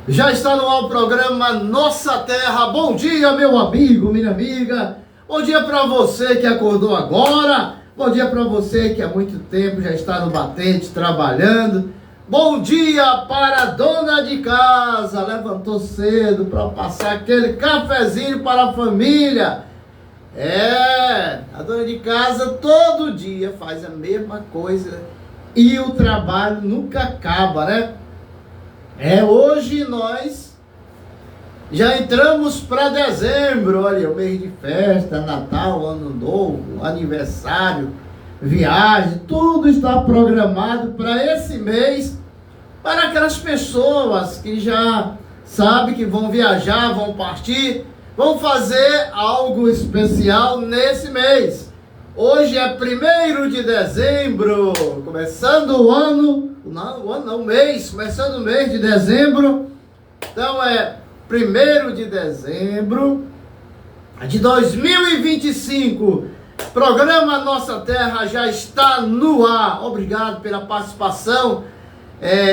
Já está no ar o programa Nossa Terra. Bom dia, meu amigo, minha amiga. Bom dia para você que acordou agora. Bom dia para você que há muito tempo já está no batente, trabalhando. Bom dia para a dona de casa. Levantou cedo para passar aquele cafezinho para a família. A dona de casa todo dia faz a mesma coisa e o trabalho nunca acaba, né? Hoje nós já entramos para dezembro, olha, o mês de festa, Natal, Ano Novo, aniversário, viagem, tudo está programado para esse mês, para aquelas pessoas que já sabem que vão viajar, vão partir, vão fazer algo especial nesse mês. Hoje é 1º de dezembro, começando o mês, começando o mês de dezembro. Então é 1º de dezembro de 2025. Programa Nossa Terra já está no ar. Obrigado pela participação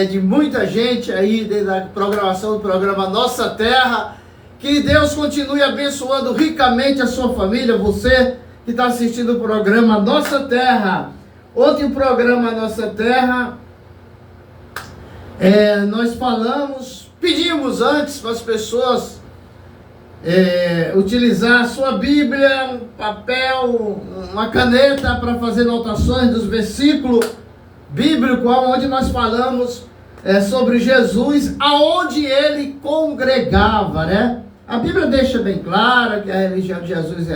de muita gente aí dentro da programação do programa Nossa Terra. Que Deus continue abençoando ricamente a sua família, você que está assistindo o programa Nossa Terra. Ontem o programa Nossa Terra, nós pedimos antes para as pessoas utilizar a sua Bíblia, um papel, uma caneta para fazer anotações dos versículos bíblicos, onde nós falamos sobre Jesus, aonde ele congregava, né? A Bíblia deixa bem clara que a religião de Jesus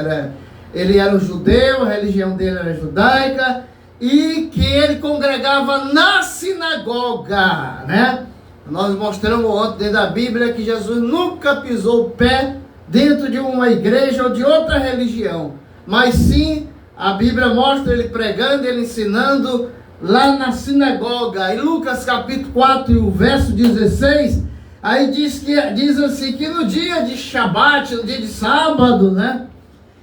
ele era um judeu, a religião dele era judaica, e que ele congregava na sinagoga, né? Nós mostramos ontem dentro da Bíblia que Jesus nunca pisou o pé dentro de uma igreja ou de outra religião, mas sim, a Bíblia mostra ele pregando, ele ensinando lá na sinagoga. Em Lucas capítulo 4 e o verso 16, aí diz assim, que no dia de Shabat, no dia de sábado, né,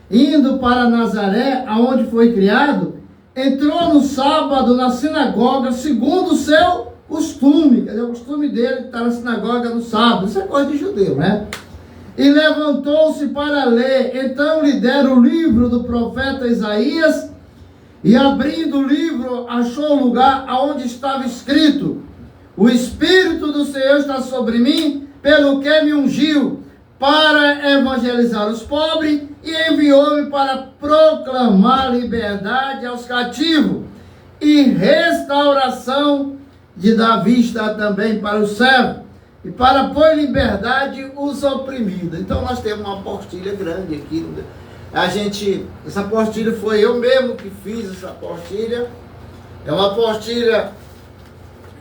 indo para Nazaré, aonde foi criado, entrou no sábado na sinagoga, segundo o seu costume. Quer dizer, o costume dele estar na sinagoga no sábado. Isso é coisa de judeu, né? E levantou-se para ler. Então lhe deram o livro do profeta Isaías, e abrindo o livro, achou o lugar aonde estava escrito: o Espírito do Senhor está sobre mim, pelo que me ungiu para evangelizar os pobres, e enviou-me para proclamar liberdade aos cativos e restauração de dar vista também para os cegos, e para pôr em liberdade os oprimidos. Então nós temos uma apostila grande aqui. Essa apostila foi eu mesmo que fiz essa apostila. É uma apostila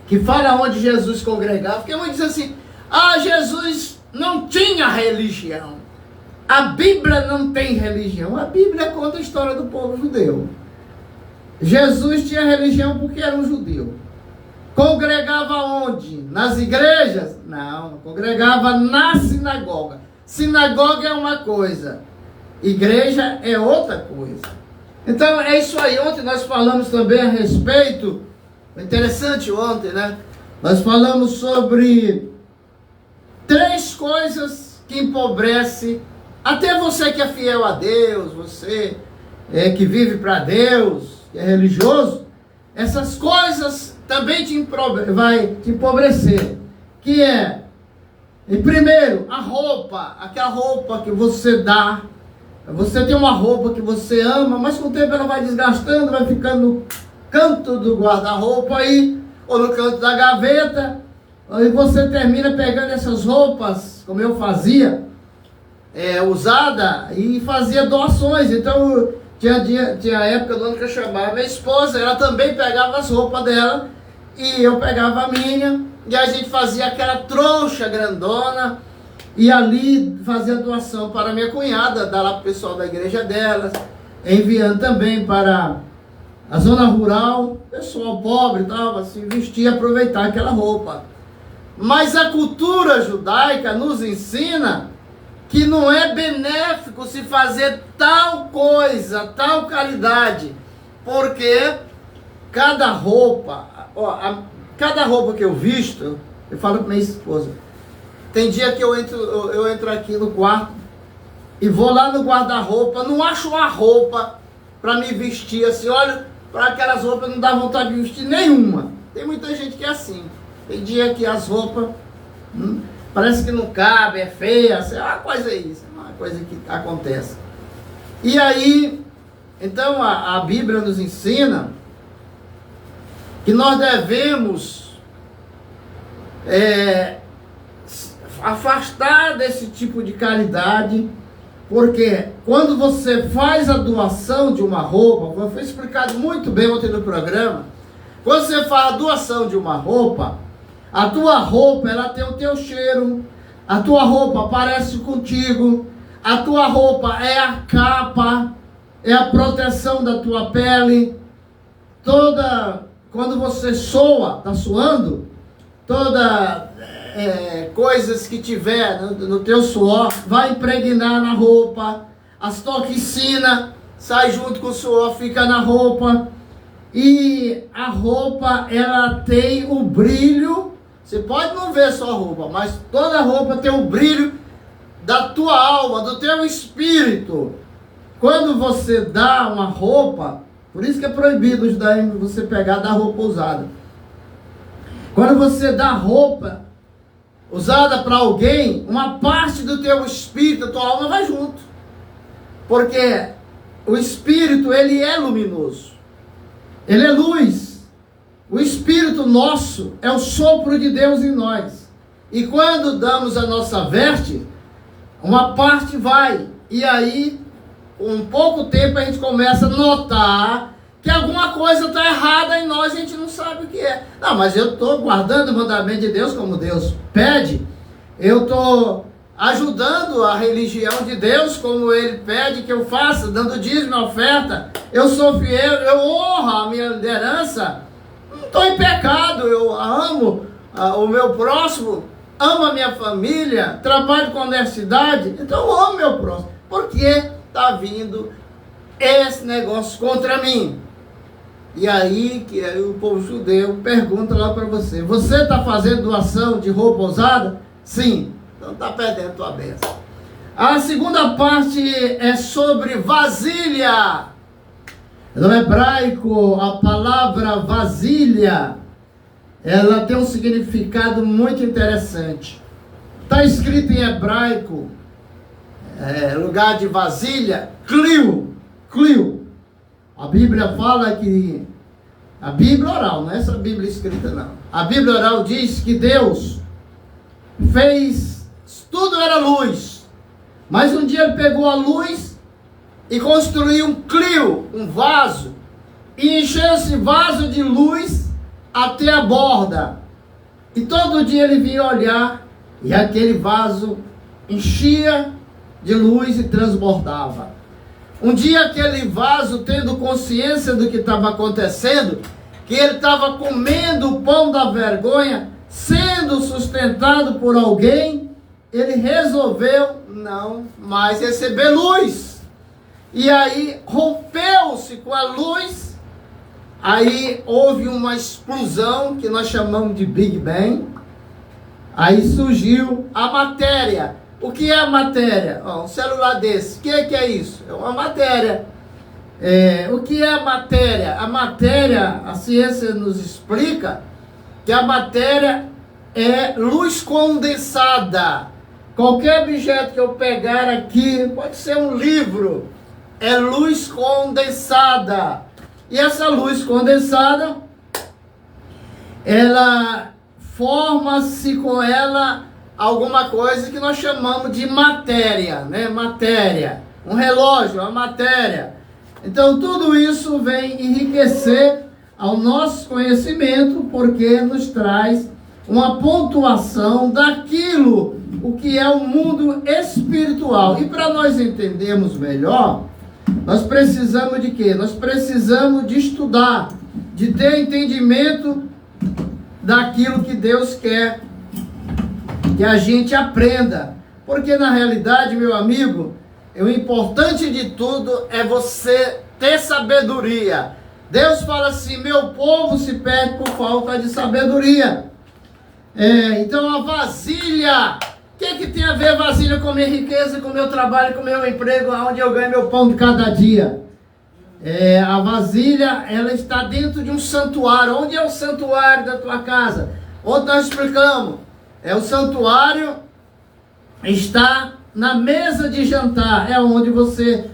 que fala onde Jesus congregava, porque muitos dizem assim: Jesus não tinha religião. A Bíblia não tem religião. A Bíblia conta a história do povo judeu. Jesus tinha religião porque era um judeu. Congregava onde? Nas igrejas? Não, congregava na sinagoga. Sinagoga é uma coisa, igreja é outra coisa. Então é isso aí. Ontem nós falamos também a respeito, interessante ontem, né? Nós falamos sobre 3 coisas que empobrecem até você que é fiel a Deus, você que vive para Deus, que é religioso. Essas coisas também vai te empobrecer. Que é, em primeiro, a roupa, aquela roupa que você dá. Você tem uma roupa que você ama, mas com o tempo ela vai desgastando, vai ficando no canto do guarda-roupa aí, ou no canto da gaveta, e você termina pegando essas roupas, como eu fazia, usada, e fazia doações. Então tinha a época do ano que eu chamava minha esposa, ela também pegava as roupas dela, e eu pegava a minha, e a gente fazia aquela trouxa grandona, e ali fazia doação para minha cunhada, dar lá para o pessoal da igreja dela, enviando também para a zona rural, pessoal pobre e tal, assim, vestir e aproveitar aquela roupa. Mas a cultura judaica nos ensina que não é benéfico se fazer tal coisa, tal caridade, porque cada roupa que eu visto, eu falo para minha esposa, Tem dia que eu entro aqui no quarto e vou lá no guarda-roupa, não acho uma roupa para me vestir assim, olha, para aquelas roupas não dá vontade de vestir nenhuma. Tem muita gente que é assim. Tem dia que as roupas parece que não cabe, é feia, é uma coisa isso, é uma coisa que acontece. E aí, então a Bíblia nos ensina que nós devemos afastar desse tipo de caridade, porque quando você faz a doação de uma roupa, foi explicado muito bem ontem no programa, quando você faz a doação de uma roupa, a tua roupa, ela tem o teu cheiro, a tua roupa parece contigo, a tua roupa é a capa, é a proteção da tua pele, quando você soa, está suando, coisas que tiver no teu suor, vai impregnar na roupa, as toxinas sai junto com o suor, fica na roupa, e a roupa, ela tem o brilho, você pode não ver só a roupa, mas toda a roupa tem o brilho da tua alma, do teu espírito. Quando você dá uma roupa, por isso que é proibido você pegar da roupa usada. Quando você dá roupa usada para alguém, uma parte do teu espírito, da tua alma vai junto. Porque o espírito, ele é luminoso. Ele é luz. O espírito nosso é o sopro de Deus em nós. E quando damos a nossa veste, uma parte vai. E aí, com pouco tempo, a gente começa a notar que alguma coisa está errada em nós, a gente não sabe o que é. Não, mas eu estou guardando o mandamento de Deus como Deus pede. Eu estou ajudando a religião de Deus como Ele pede que eu faça, dando dízimo e oferta. Eu sou fiel, eu honro a minha liderança. Não estou em pecado, eu amo o meu próximo, amo a minha família, trabalho com honestidade, então eu amo o meu próximo. Por que está vindo esse negócio contra mim? E aí que o povo judeu pergunta lá para você: você está fazendo doação de roupa usada? Sim, então está perdendo tua bênção. A segunda parte é sobre vasilha. No hebraico, a palavra vasilha, ela tem um significado muito interessante. Está escrito em hebraico, lugar de vasilha, clio. A Bíblia fala que, a Bíblia oral, não é essa Bíblia escrita não. A Bíblia oral diz que Deus fez, tudo era luz, mas um dia Ele pegou a luz e construiu um clio, um vaso, e encheu esse vaso de luz até a borda. E todo dia Ele vinha olhar, e aquele vaso enchia de luz e transbordava. Um dia aquele vaso, tendo consciência do que estava acontecendo, que ele estava comendo o pão da vergonha, sendo sustentado por alguém, ele resolveu não mais receber luz. E aí rompeu-se com a luz, aí houve uma explosão que nós chamamos de Big Bang, aí surgiu a matéria. O que é a matéria? Um celular desse, o que é isso? É uma matéria. O que é a matéria? A matéria, a ciência nos explica que a matéria é luz condensada. Qualquer objeto que eu pegar aqui, pode ser um livro, é luz condensada. E essa luz condensada, ela forma-se com ela alguma coisa que nós chamamos de matéria, né? Matéria. Um relógio, uma matéria. Então tudo isso vem enriquecer ao nosso conhecimento, porque nos traz uma pontuação daquilo, o que é o mundo espiritual. E para nós entendermos melhor, nós precisamos de quê? Nós precisamos de estudar, de ter entendimento daquilo que Deus quer que a gente aprenda. Porque na realidade, meu amigo, o importante de tudo é você ter sabedoria. Deus fala assim: meu povo se perde por falta de sabedoria. Então a vasilha que tem a ver vasilha com minha riqueza, com meu trabalho, com meu emprego, onde eu ganho meu pão de cada dia? A vasilha, ela está dentro de um santuário. Onde é o santuário da tua casa? Onde nós explicamos? O santuário está na mesa de jantar. É onde você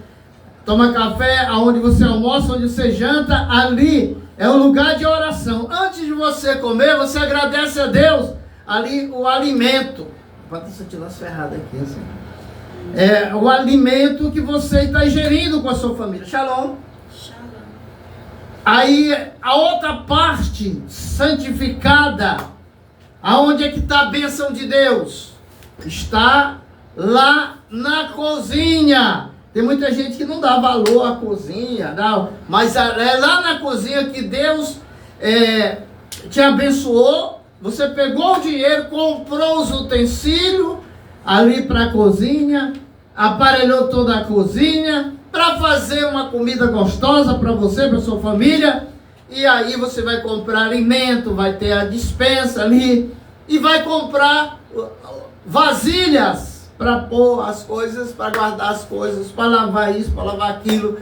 toma café, onde você almoça, onde você janta. Ali é o lugar de oração. Antes de você comer, você agradece a Deus. Ali o alimento. Pode tirar as ferradas aqui assim. O alimento que você está ingerindo com a sua família. Shalom. Aí a outra parte santificada, aonde é que está a bênção de Deus? Está lá na cozinha. Tem muita gente que não dá valor à cozinha, não, mas é lá na cozinha que Deus te abençoou. Você pegou o dinheiro, comprou os utensílios ali para a cozinha, aparelhou toda a cozinha para fazer uma comida gostosa para você, para sua família. E aí você vai comprar alimento, vai ter a despensa ali e vai comprar vasilhas para pôr as coisas, para guardar as coisas, para lavar isso, para lavar aquilo.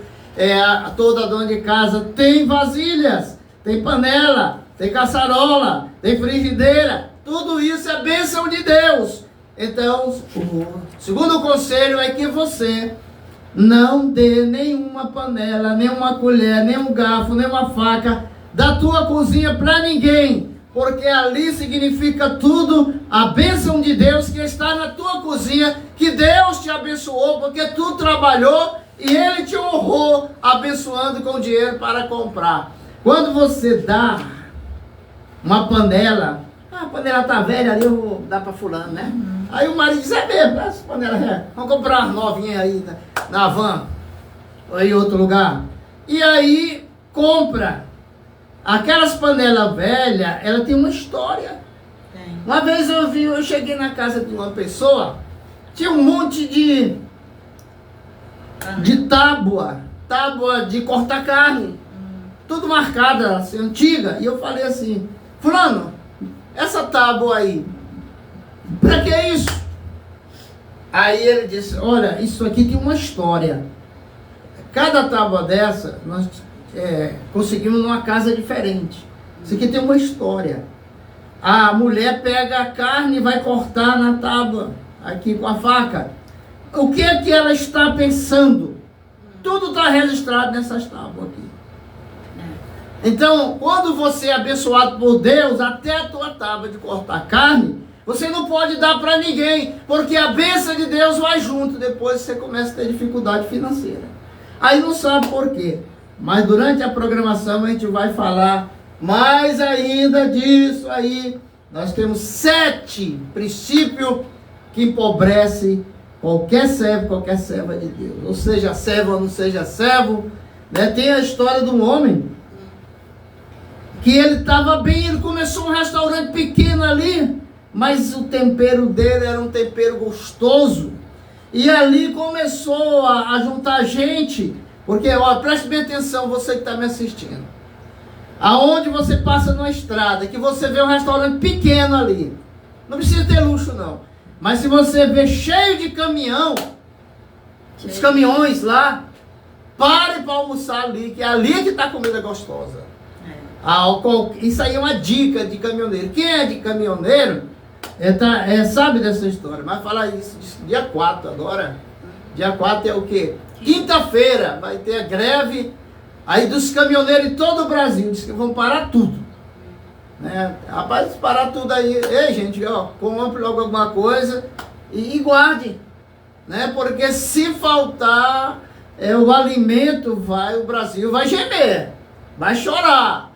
Toda dona de casa tem vasilhas, tem panela, tem caçarola, tem frigideira. Tudo isso é bênção de Deus. Então, o segundo conselho é que você não dê nenhuma panela, nenhuma colher, nenhum garfo, nenhuma faca da tua cozinha para ninguém. Porque ali significa tudo a bênção de Deus que está na tua cozinha, que Deus te abençoou, porque tu trabalhou e Ele te honrou, abençoando com dinheiro para comprar. Quando você dá uma panela, a panela está velha ali, eu vou dar para fulano, né? Aí o marido diz, mesmo, essa panela, vamos comprar umas novinhas aí na van, ou em outro lugar. E aí compra. Aquelas panelas velhas, ela tem uma história. Uma vez eu cheguei na casa de uma pessoa, tinha um monte de tábua de cortar carne, tudo marcada, assim, antiga. E eu falei assim, fulano, essa tábua aí, pra que é isso? Aí ele disse, olha, isso aqui tem uma história. Cada tábua dessa, nós conseguimos numa casa diferente. Isso aqui tem uma história. A mulher pega a carne e vai cortar na tábua, aqui com a faca. O que é que ela está pensando? Tudo está registrado nessas tábuas aqui. Então, quando você é abençoado por Deus, até a tua tábua de cortar carne, você não pode dar para ninguém, porque a bênção de Deus vai junto. Depois você começa a ter dificuldade financeira. Aí não sabe por quê. Mas durante a programação a gente vai falar mais ainda disso aí. Nós temos 7 princípios que empobrecem qualquer serva de Deus. Ou seja servo ou não seja servo. Né? Tem a história de um homem que ele estava bem, ele começou um restaurante pequeno ali, mas o tempero dele era um tempero gostoso. E ali começou a juntar gente. Porque, preste bem atenção, você que está me assistindo. Aonde você passa numa estrada, que você vê um restaurante pequeno ali. Não precisa ter luxo, não. Mas se você vê cheio de caminhão, os caminhões lá, pare para almoçar ali, que é ali que está a comida gostosa. Isso aí é uma dica de caminhoneiro. Quem é de caminhoneiro, sabe dessa história. Mas falar isso dia 4 agora. Dia 4 é o quê? Quinta-feira vai ter a greve aí dos caminhoneiros em todo o Brasil. Diz que vão parar tudo. Né? Rapaz, parar tudo aí. Ei, gente, compre logo alguma coisa e guarde. Né? Porque se faltar o alimento, o Brasil vai gemer, vai chorar.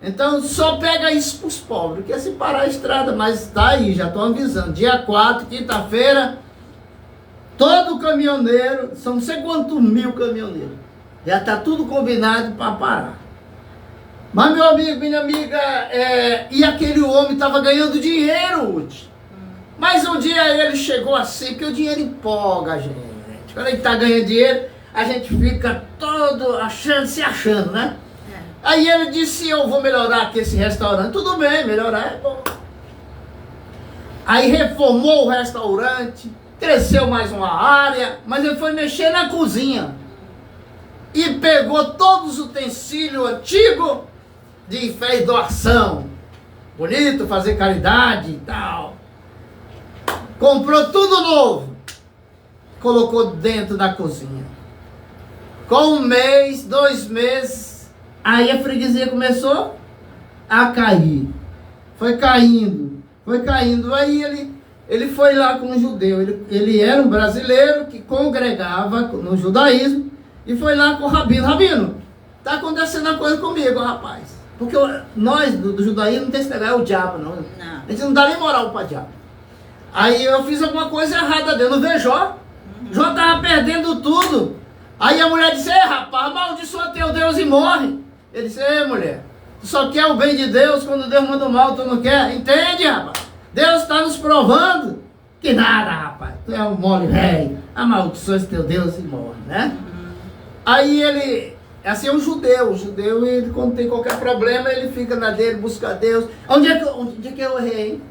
Então só pega isso para os pobres, porque se parar a estrada, mas está aí, já estou avisando. Dia 4, quinta-feira. Todo caminhoneiro, são não sei quantos mil caminhoneiros. Já está tudo combinado para parar. Mas meu amigo, minha amiga, e aquele homem estava ganhando dinheiro hoje. Mas um dia ele chegou assim, porque o dinheiro empolga a gente. Quando a gente está ganhando dinheiro, a gente fica todo se achando, né? Aí ele disse, eu vou melhorar aqui esse restaurante. Tudo bem, melhorar é bom. Aí reformou o restaurante, cresceu mais uma área, mas ele foi mexer na cozinha. E pegou todos os utensílios antigos de fé e doação. Bonito, fazer caridade e tal. Comprou tudo novo. Colocou dentro da cozinha. Com 1 mês, 2 meses, aí a freguesia começou a cair. Foi caindo. Aí ele foi lá com um judeu. Ele era um brasileiro que congregava no judaísmo. E foi lá com o Rabino. Rabino, está acontecendo uma coisa comigo, rapaz. Porque nós do judaísmo não tem esse negócio, é o diabo, não. A gente não dá nem moral para diabo. Aí eu fiz alguma coisa errada dentro. Não vê Jó? Jó estava perdendo tudo. Aí a mulher disse: ei, rapaz, amaldiçoa teu Deus e morre. Ele disse: ei, mulher, tu só quer o bem de Deus, quando Deus manda o mal, tu não quer? Entende, rapaz? Deus está nos provando. Que nada, rapaz. Tu é um mole velho. Amaldiçoa teu Deus e morre, né? Aí ele, assim, é um judeu. O judeu, ele, quando tem qualquer problema, ele fica na dele, busca Deus. Onde é que eu errei, hein?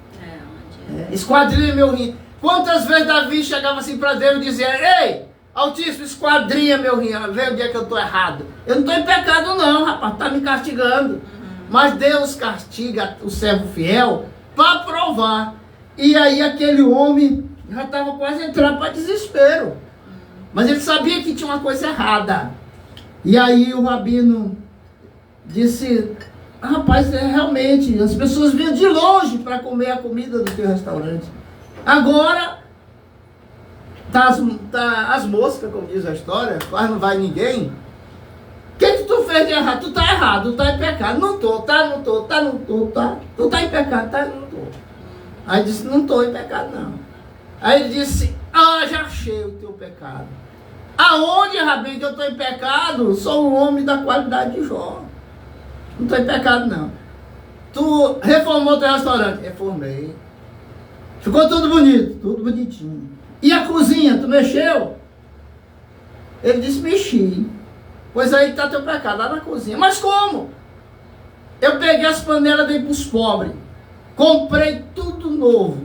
Esquadrinha meu rim. Quantas vezes Davi chegava assim para Deus e dizia: ei, Altíssimo, esquadrinha meu rim, vê onde é que eu estou errado. Eu não estou em pecado não, rapaz, está me castigando. Mas Deus castiga o servo fiel para provar. E aí aquele homem já estava quase entrando para desespero. Mas ele sabia que tinha uma coisa errada. E aí o rabino disse: rapaz, realmente, as pessoas vinham de longe para comer a comida do teu restaurante. Agora, tá as moscas, como diz a história, quase não vai ninguém. O que tu fez de errado? Tu tá errado, tu tá em pecado. Não tô, não tô. Tu tá em pecado, não tô. Aí disse: não tô em pecado, não. Aí ele disse: já achei o teu pecado. Aonde, Rabino, que eu estou em pecado? Sou um homem da qualidade de Jó. Não estou em pecado, não. Tu reformou teu restaurante? Reformei. Ficou tudo bonito? Tudo bonitinho. E a cozinha, tu mexeu? Ele disse: mexi. Pois aí está teu pecado, lá na cozinha. Mas como? Eu peguei as panelas, dei para os pobres. Comprei tudo novo.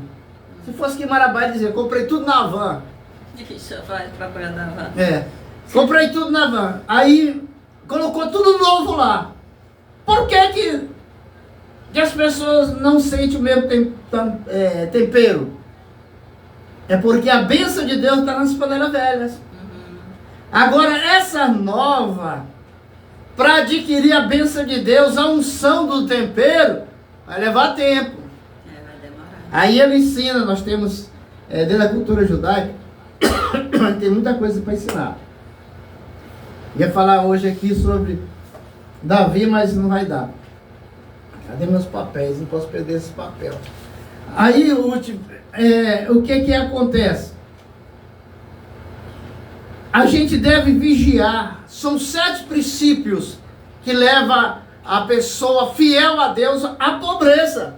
Se fosse que Marabá dizer, comprei tudo na van. Isso vai procurar na van. Comprei tudo na van. Aí colocou tudo novo lá. Por que as pessoas não sentem o mesmo tempero? É porque a bênção de Deus está nas panelas velhas. Agora essa nova, para adquirir a bênção de Deus, a unção do tempero, vai levar tempo. Vai demorar. Aí ele ensina, nós temos, dentro da cultura judaica, tem muita coisa para ensinar. Ia falar hoje aqui sobre Davi, mas não vai dar. Cadê meus papéis? Não posso perder esse papel. Aí o que acontece? A gente deve vigiar. São 7 princípios que levam a pessoa fiel a Deus à pobreza.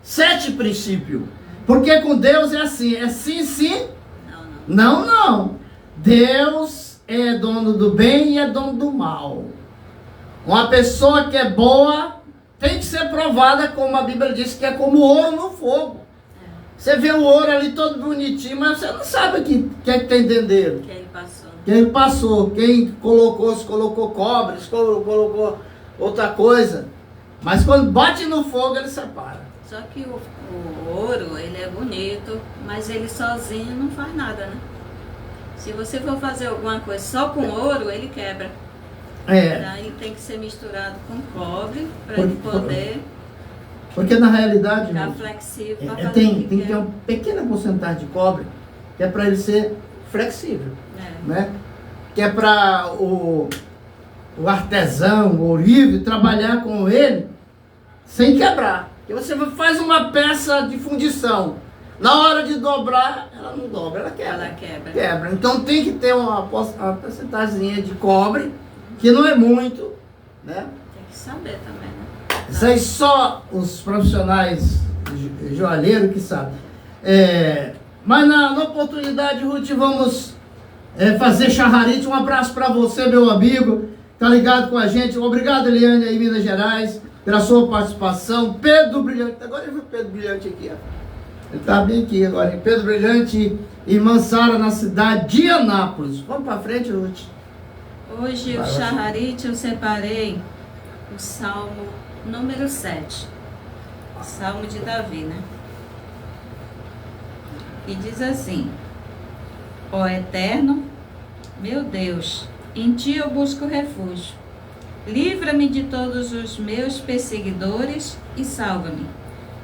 7 princípios. Porque com Deus é assim. É sim, sim. Não. Deus é dono do bem e é dono do mal. Uma pessoa que é boa tem que ser provada, como a Bíblia diz, que é como ouro no fogo. Você vê o ouro ali todo bonitinho, mas você não sabe o que é que tem dentro dele. Que ele passou. Quem colocou, se colocou cobre, se colocou outra coisa. Mas quando bate no fogo, ele separa. Só que o ouro, ele é bonito, mas ele sozinho não faz nada, né? Se você for fazer alguma coisa só com ouro, ele quebra. Ele tem que ser misturado com cobre para ele poder... Porque na realidade, ficar flexível para fazer tem que ter uma pequena porcentagem de cobre, que é para ele ser flexível. Né? Que é para o artesão, o ourive, trabalhar com ele sem quebrar. E você faz uma peça de fundição. Na hora de dobrar, ela não dobra, ela quebra. Então tem que ter uma porcentagem de cobre, que não é muito, né? Tem que saber também, né? Isso aí só os profissionais joalheiros que sabem. Mas na oportunidade, Ruth, vamos fazer charrarite. Um abraço para você, meu amigo. Tá ligado com a gente. Obrigado, Eliane, aí, Minas Gerais, pela sua participação. Pedro Brilhante. Agora eu vi o Pedro Brilhante aqui, ó. Ele está bem aqui agora, em Pedro Brilhante, irmã Sara, na cidade de Anápolis. Vamos para frente, Ruth. Hoje o Shacharit eu separei o Salmo número 7. O Salmo de Davi, né? E diz assim: Ó Eterno, meu Deus, em Ti eu busco refúgio. Livra-me de todos os meus perseguidores e salva-me,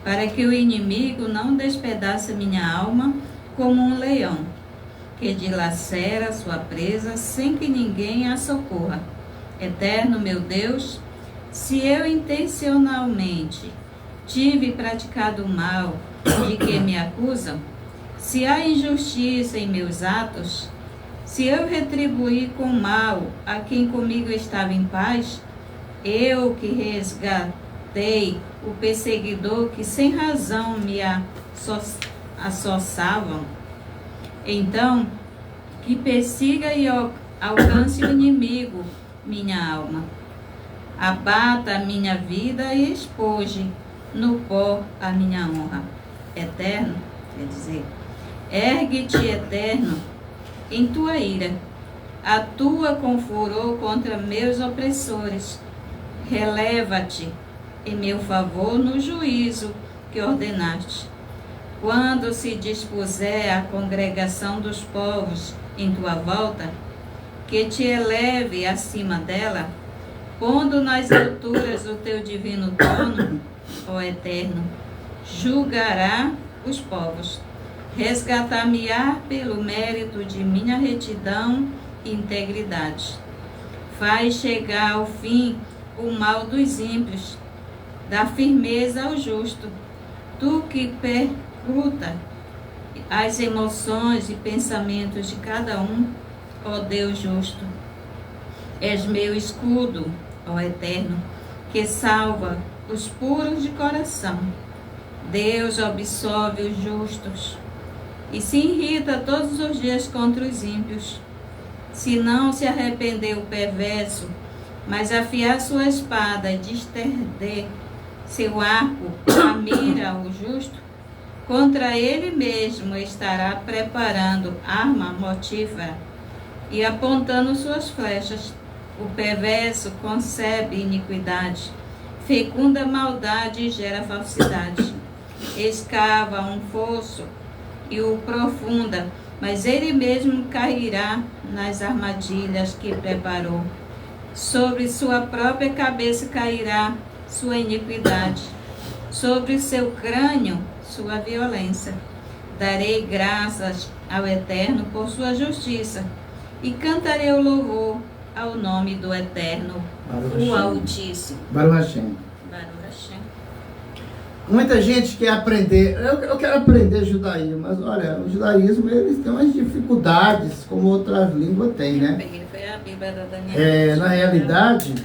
para que o inimigo não despedace minha alma como um leão, que dilacera sua presa sem que ninguém a socorra. Eterno meu Deus, se eu intencionalmente tive praticado o mal de que me acusam, se há injustiça em meus atos, se eu retribuí com mal a quem comigo estava em paz, eu que resgatei o perseguidor que sem razão me assossavam, então que persiga e alcance o inimigo minha alma. Abata a minha vida e espoje no pó a minha honra. Eterno, quer dizer, ergue-te, Eterno, em tua ira, atua com furor contra meus opressores, releva-te em meu favor no juízo que ordenaste. Quando se dispuser a congregação dos povos em tua volta, que te eleve acima dela, pondo nas alturas o teu divino trono, ó Eterno, julgará os povos. Resgatar-me-á pelo mérito de minha retidão e integridade. Faz chegar ao fim o mal dos ímpios, dá firmeza ao justo. Tu que perscruta as emoções e pensamentos de cada um, ó Deus justo. És meu escudo, ó Eterno, que salva os puros de coração. Deus absolve os justos e se irrita todos os dias contra os ímpios. Se não se arrepender o perverso, mas afiar sua espada e destender seu arco a mira o justo, contra ele mesmo estará preparando arma mortífera e apontando suas flechas. O perverso concebe iniquidade, fecunda maldade e gera falsidade. Escava um fosso e o profunda, mas ele mesmo cairá nas armadilhas que preparou. Sobre sua própria cabeça cairá sua iniquidade, sobre seu crânio sua violência. Darei graças ao Eterno por sua justiça e cantarei o louvor ao nome do Eterno, o Altíssimo. Baruch Hashem. Baruch Hashem. Muita gente quer aprender, eu quero aprender judaísmo, mas olha, o judaísmo eles têm umas dificuldades, como outras línguas têm, né? Foi a Bíblia da Daniela. Na realidade,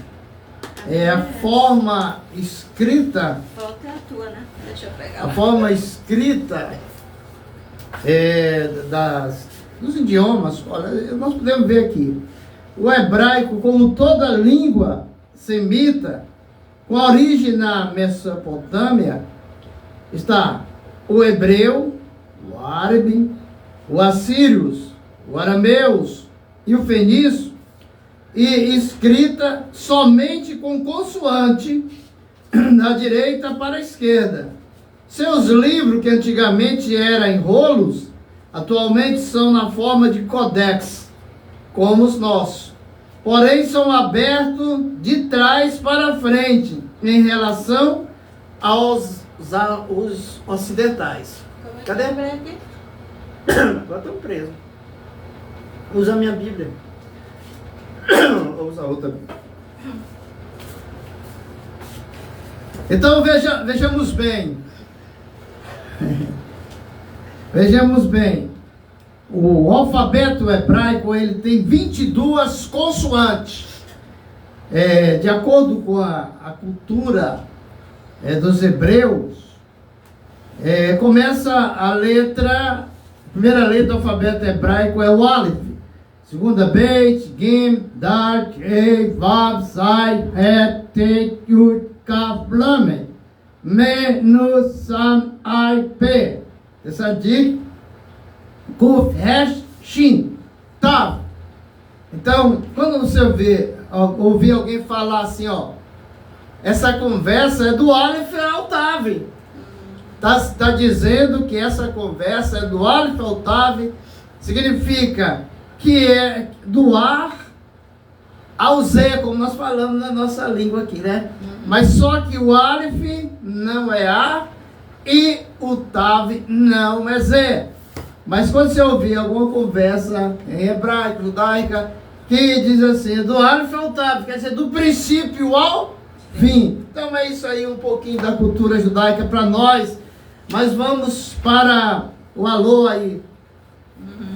a forma escrita. Falta a tua, né? Deixa eu pegar. A forma escrita dos idiomas, olha, nós podemos ver aqui. O hebraico, como toda língua semita, com origem na Mesopotâmia, está o hebreu, o árabe, o assírios, o arameus e o fenício, e escrita somente com consoante da direita para a esquerda. Seus livros, que antigamente eram em rolos, atualmente são na forma de codex, como os nossos. Porém, são abertos de trás para frente, em relação aos ocidentais. Cadê? Agora estão presos. Usa a minha Bíblia. Vou usar outra. Então, vejamos bem. Vejamos bem. O alfabeto hebraico ele tem 22 consoantes. De acordo com a cultura dos hebreus, começa a primeira letra do alfabeto hebraico é o Aleph. Segunda, Beit, Gim, Dal, Hey, Vav, Zai, Het, Tet, Yud, Kaf, Lamed, Me, Nun, Sam, Ai, Pe. Sadik, Kuf, Resh, Shin, Tav. Então, quando você ouvir alguém falar assim, ó, essa conversa é do Aleph ao Tav. Tá dizendo que essa conversa é do Aleph ao Tav, significa que é do ar ao Z, como nós falamos na nossa língua aqui, né? Mas só que o Aleph não é A e o Tav não é Z. Mas quando você ouvir alguma conversa em hebraico, judaica, que diz assim, do Aleph ao Tav, quer dizer, do princípio ao fim. Então é isso aí, um pouquinho da cultura judaica para nós. Mas vamos para o alô aí.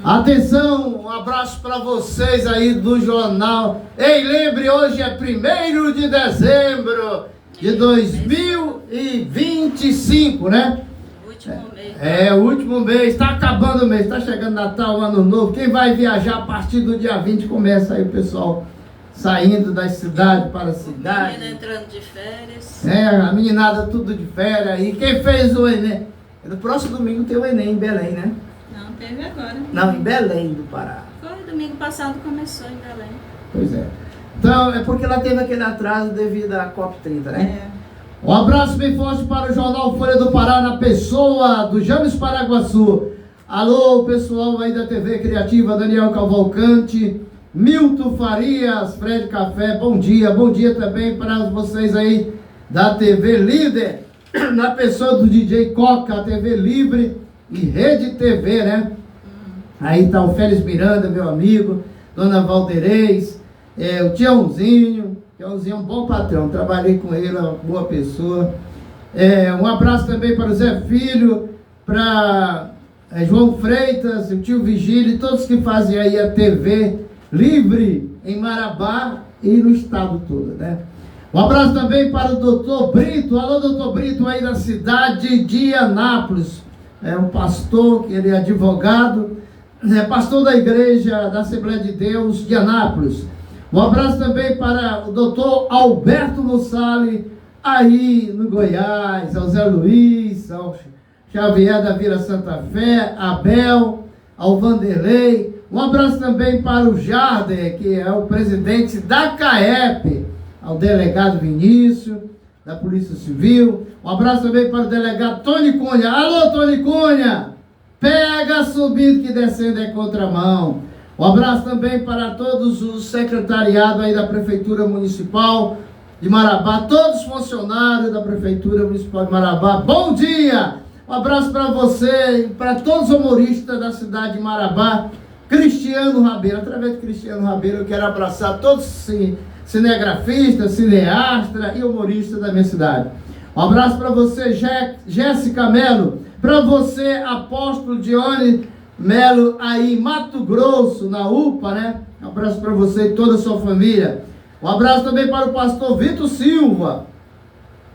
Atenção, um abraço para vocês aí do jornal. Ei, lembre, hoje é 1º de dezembro de 2025, né? Último mês. É, o último mês, está acabando o mês, está chegando Natal, Ano Novo. Quem vai viajar a partir do dia 20, começa aí o pessoal saindo das cidades para a cidade. Menina entrando de férias. É, a meninada tudo de férias. E quem fez o Enem? No próximo domingo tem o Enem em Belém, né? Não, teve agora. Não, em Belém do Pará. Foi, domingo passado começou em Belém. Pois é. Então, é porque ela teve aquele atraso devido à COP30, né? É. Um abraço bem forte para o Jornal Folha do Pará, na pessoa do James Paraguaçu. Alô, pessoal aí da TV Criativa, Daniel Cavalcante, Milton Farias, Fred Café, bom dia também para vocês aí da TV Líder, na pessoa do DJ Coca, TV Livre e Rede TV, né? Aí tá o Félix Miranda, meu amigo, Dona Valderez, o Tiãozinho é um bom patrão, trabalhei com ele, uma boa pessoa. Um abraço também para o Zé Filho, para João Freitas, o tio Vigílio, todos que fazem aí a TV Livre em Marabá e no estado todo, né? Um abraço também para o doutor Brito. Alô, doutor Brito, aí da cidade de Anápolis. É um pastor, que ele é advogado, é pastor da igreja da Assembleia de Deus de Anápolis. Um abraço também para o doutor Alberto Mussali, aí no Goiás, ao Zé Luiz, ao Xavier da Vila Santa Fé, Abel, ao Vanderlei. Um abraço também para o Jarder, que é o presidente da CAEP, ao delegado Vinícius, da Polícia Civil. Um abraço também para o delegado Tony Cunha. Alô, Tony Cunha! Pega subindo que descendo é contramão. Um abraço também para todos os secretariados aí da Prefeitura Municipal de Marabá, todos os funcionários da Prefeitura Municipal de Marabá. Bom dia! Um abraço para você e para todos os humoristas da cidade de Marabá. Cristiano Rabeiro, através de Cristiano Rabeiro, eu quero abraçar todos os cinegrafistas, cineastas e humoristas da minha cidade. Um abraço para você, Jéssica Melo, para você, Apóstolo Dione Melo, aí em Mato Grosso, na UPA, né? Um abraço para você e toda a sua família. Um abraço também para o pastor Vitor Silva,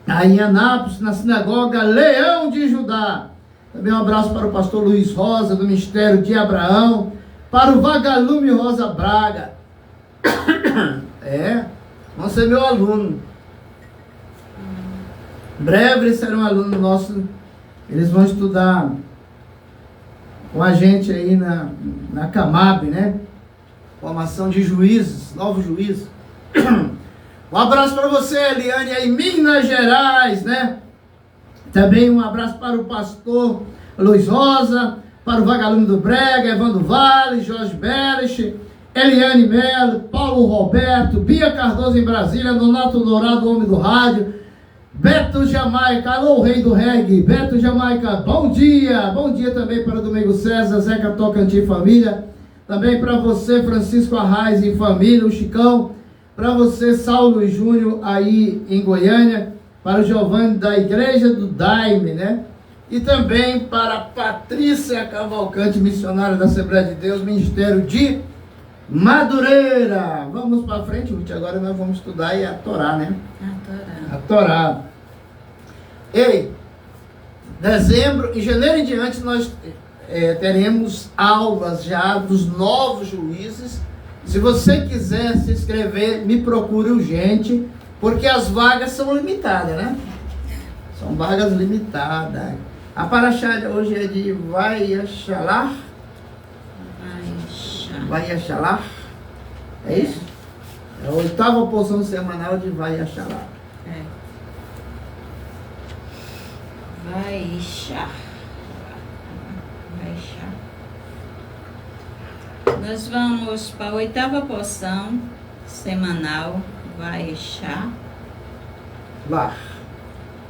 aí em Anápolis, na sinagoga Leão de Judá. Também um abraço para o pastor Luiz Rosa, do Ministério de Abraão, para o Vagalume Rosa Braga. Vão ser meu aluno. Em breve eles serão aluno nosso. Eles vão estudar com a gente aí na Camab, né? Formação de juízes, novos juízes. Um abraço para você, Eliane, aí em Minas Gerais, né? Também um abraço para o pastor Luiz Rosa, para o Vagalume do Brega, Evandro Vale, Jorge Belich, Eliane Melo, Paulo Roberto, Bia Cardoso em Brasília, Donato Dourado, homem do rádio, Beto Jamaica, alô, rei do reggae, Beto Jamaica, bom dia também para o Domingo César, Zeca Tocantins e família, também para você, Francisco Arraes e família, o Chicão, para você, Saulo e Júnior aí em Goiânia, para o Giovanni da Igreja do Daime, né? E também para Patrícia Cavalcante, missionária da Assembleia de Deus, Ministério de Madureira. Vamos para frente, Ruth. Agora nós vamos estudar a Torá, né? A Torá. Ei, dezembro, em janeiro em diante, nós teremos aulas já dos novos juízes. Se você quiser se inscrever, me procure urgente, porque as vagas são limitadas, né? São vagas limitadas. A paraxá hoje é de Vaiaxalar. Vaiaxalar. É isso? É a 8ª porção semanal de Vaiaxalar. É. Vaiaxalar. Nós vamos para a 8ª porção semanal, Vaiaxalar.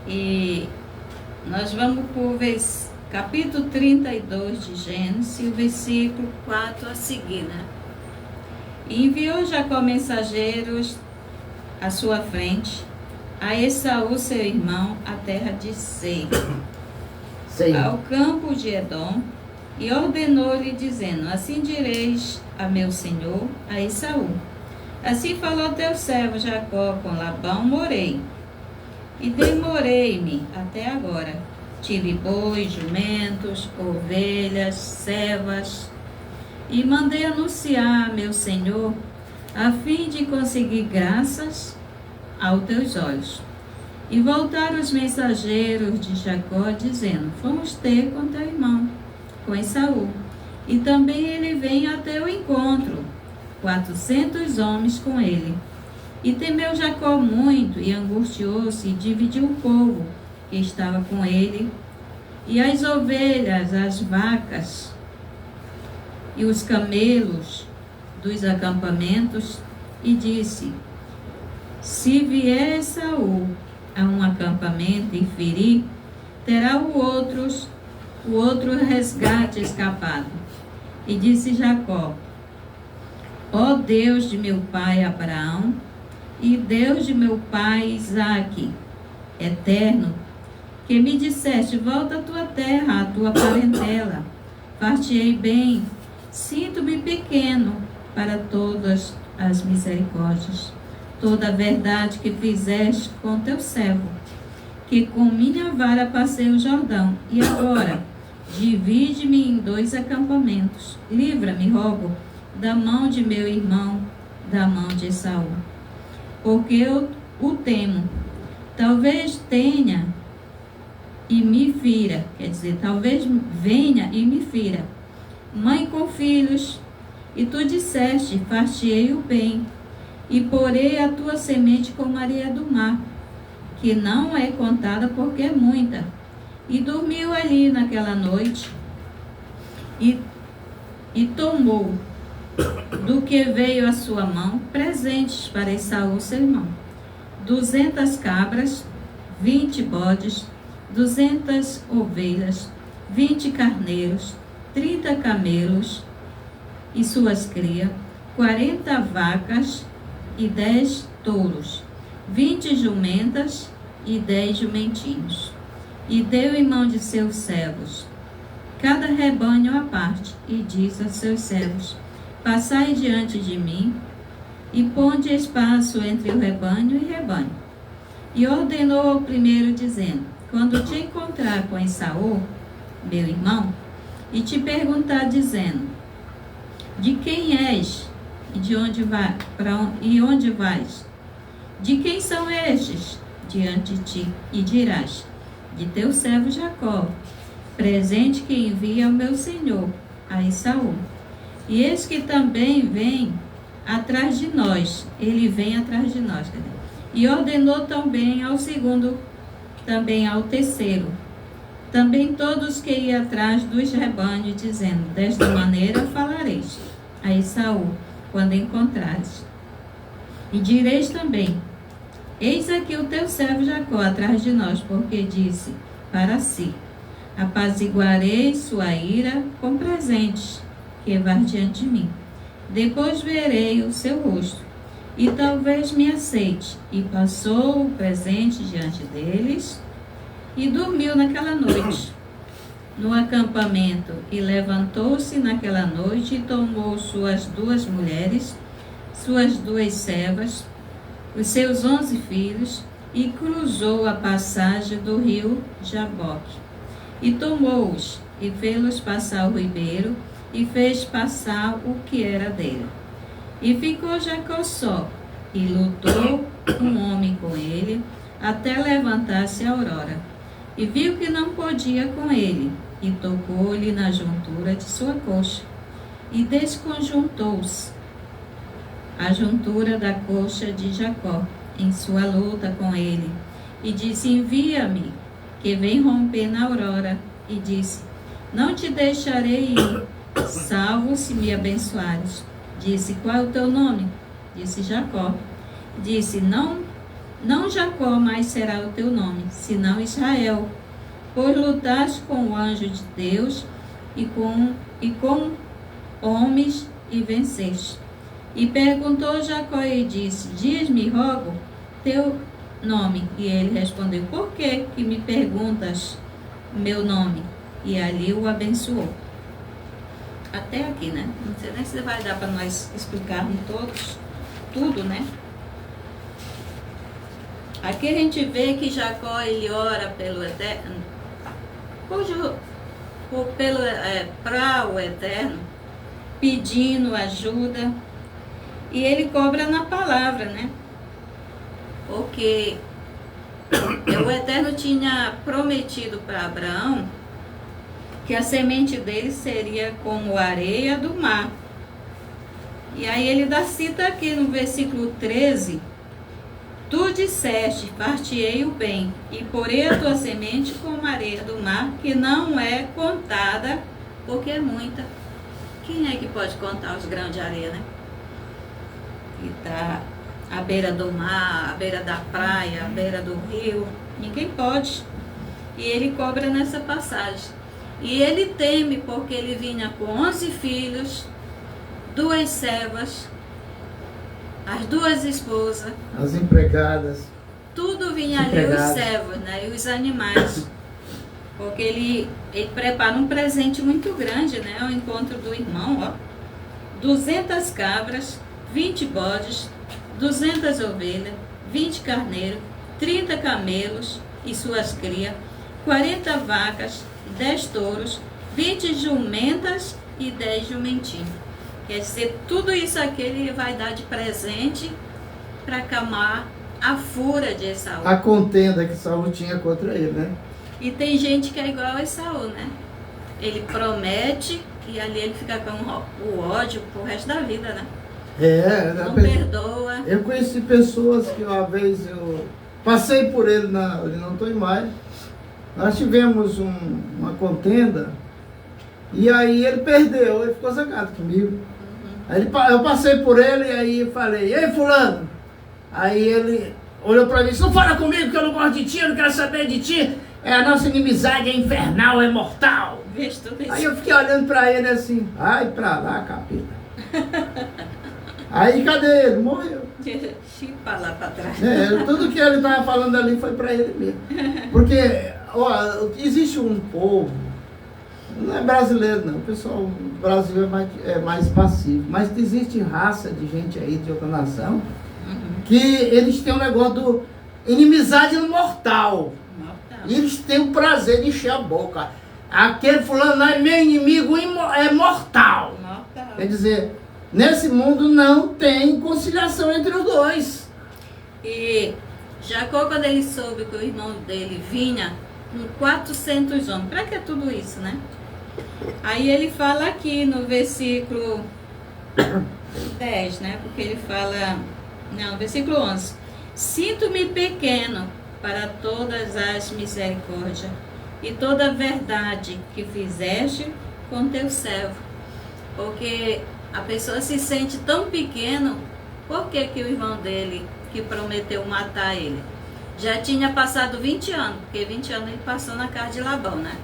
E nós vamos para o capítulo 32 de Gênesis, o versículo 4 a seguir, né? E enviou Jacó mensageiros à sua frente, a Esaú, seu irmão, à terra de Seir, ao campo de Edom, e ordenou-lhe, dizendo: assim direis a meu senhor, a Esaú: assim falou teu servo Jacó com Labão, morei, e demorei-me até agora. Tive bois, jumentos, ovelhas, servas, e mandei anunciar a meu senhor, a fim de conseguir graças aos teus olhos. E voltaram os mensageiros de Jacó, dizendo: fomos ter com teu irmão, com Esaú, e também ele vem a teu encontro, 400 homens com ele. E temeu Jacó muito, e angustiou-se, e dividiu o povo que estava com ele, e as ovelhas, as vacas, e os camelos dos acampamentos, e disse: se vier Esaú a um acampamento e ferir, terá o outro resgate escapado. E disse Jacó: ó Deus de meu pai Abraão, e Deus de meu pai Isaque, eterno, que me disseste: volta à tua terra, à tua parentela, far-te-ei bem, sinto-me pequeno para todas as misericórdias, toda a verdade que fizeste com teu servo, que com minha vara passei o Jordão, e agora divide-me em 2 acampamentos, livra-me, rogo, da mão de meu irmão, da mão de Esaú, porque eu o temo. Talvez tenha e me fira, quer dizer, talvez venha e me fira, mãe com filhos, e tu disseste: far-te-ei o bem, e porei a tua semente como a areia do mar, que não é contada porque é muita. E dormiu ali naquela noite, e tomou do que veio à sua mão presentes para Esaú, seu irmão: 200 cabras, 20 bodes, 200 ovelhas, 20 carneiros, 30 camelos e suas crias, 40 vacas e 10 touros, 20 jumentas e 10 jumentinhos. E deu em mão de seus servos cada rebanho à parte, e diz a seus servos: passai diante de mim, e ponde espaço entre o rebanho e rebanho. E ordenou ao primeiro, dizendo: quando te encontrar com Esaú, meu irmão, e te perguntar, dizendo: de quem és, e de onde vai, e onde vais? De quem são estes diante de ti? E dirás: de teu servo Jacó, presente que envia ao meu senhor, a Esaú. E eis que também vem atrás de nós, ele vem atrás de nós. E ordenou também ao segundo, também ao terceiro, também todos que iam atrás dos rebanhos, dizendo: desta maneira falareis a Esaú, quando encontrares. E direis também: eis aqui o teu servo Jacó atrás de nós, porque disse para si: apaziguarei sua ira com presentes que vá diante de mim. Depois verei o seu rosto, e talvez me aceite. E passou o presente diante deles, e dormiu naquela noite no acampamento. E levantou-se naquela noite, e tomou suas 2 mulheres, suas 2 servas, os seus 11 filhos, e cruzou a passagem do rio Jaboque. E tomou-os, e fê-los passar o ribeiro, e fez passar o que era dele. E ficou Jacó só, e lutou um homem com ele, até levantar-se a aurora. e viu que não podia com ele, e tocou-lhe na juntura de sua coxa, e desconjuntou-se a juntura da coxa de Jacó, em sua luta com ele, e disse: envia-me, que vem romper na aurora. E disse: não te deixarei ir, salvo se me abençoares. Disse: qual é o teu nome? Disse: Jacó. Disse: não Jacó mais será o teu nome, senão Israel, pois lutaste com o anjo de Deus e com homens e venceste. E perguntou Jacó e disse: diz-me, rogo, teu nome. E ele respondeu: por que me perguntas meu nome? E ali o abençoou. Até aqui, né? Não sei nem se vai dar para nós explicarmos tudo, né? Aqui a gente vê que Jacó, ele ora pelo Eterno, para o Eterno, pedindo ajuda, e ele cobra na palavra, né? Porque o Eterno tinha prometido para Abraão que a semente dele seria como a areia do mar. E aí ele cita aqui no versículo 13: tu disseste, partirei o bem, e porei a tua semente como a areia do mar, que não é contada, porque é muita. Quem é que pode contar os grãos de areia, né? Que está à beira do mar, à beira da praia, à beira do rio. Ninguém pode. E ele cobra nessa passagem. E ele teme porque ele vinha com 11 filhos, 2 servas, as 2 esposas, as empregadas, tudo vinha ali, os servos, né, e os animais, porque ele prepara um presente muito grande, né, ao encontro do irmão, ó, 200 cabras, 20 bodes, 200 ovelhas, 20 carneiros, 30 camelos e suas crias, 40 vacas, 10 touros, 20 jumentas e 10 jumentinhos. Quer dizer, tudo isso aqui ele vai dar de presente para acalmar a fúria de Esaú. A contenda que Saul tinha contra ele, né? E tem gente que é igual a Esaú, né? Ele promete e ali ele fica com o ódio pro resto da vida, né? Não perdoa. Eu conheci pessoas que uma vez eu passei por ele não estou em mais. Nós tivemos uma contenda e aí ele perdeu, ele ficou zangado comigo. Aí eu passei por ele e aí falei: ei, fulano. Aí ele olhou pra mim: não fala comigo que eu não gosto de ti, eu não quero saber de ti. A nossa inimizade é infernal, é mortal. Aí eu fiquei olhando pra ele assim: ai pra lá, capeta. Aí cadê ele? Morreu. Chipa lá pra trás. Tudo que ele tava falando ali foi pra ele mesmo. Porque, ó, existe um povo, não é brasileiro não, o pessoal do Brasil é mais passivo, mas existe raça de gente aí de outra nação, que eles têm um negócio do inimizade mortal. E eles têm o prazer de encher a boca. Aquele fulano lá é meu inimigo, é mortal. Quer dizer, nesse mundo não tem conciliação entre os dois. E Jacó, quando ele soube que o irmão dele vinha com 400 homens, para que tudo isso, né? Aí ele fala aqui no versículo 10, né? Porque ele fala, não, versículo 11: sinto-me pequeno para todas as misericórdias e toda a verdade que fizeste com teu servo. Porque a pessoa se sente tão pequeno. Por que o irmão dele, que prometeu matar ele, já tinha passado 20 anos, porque 20 anos ele passou na casa de Labão, né?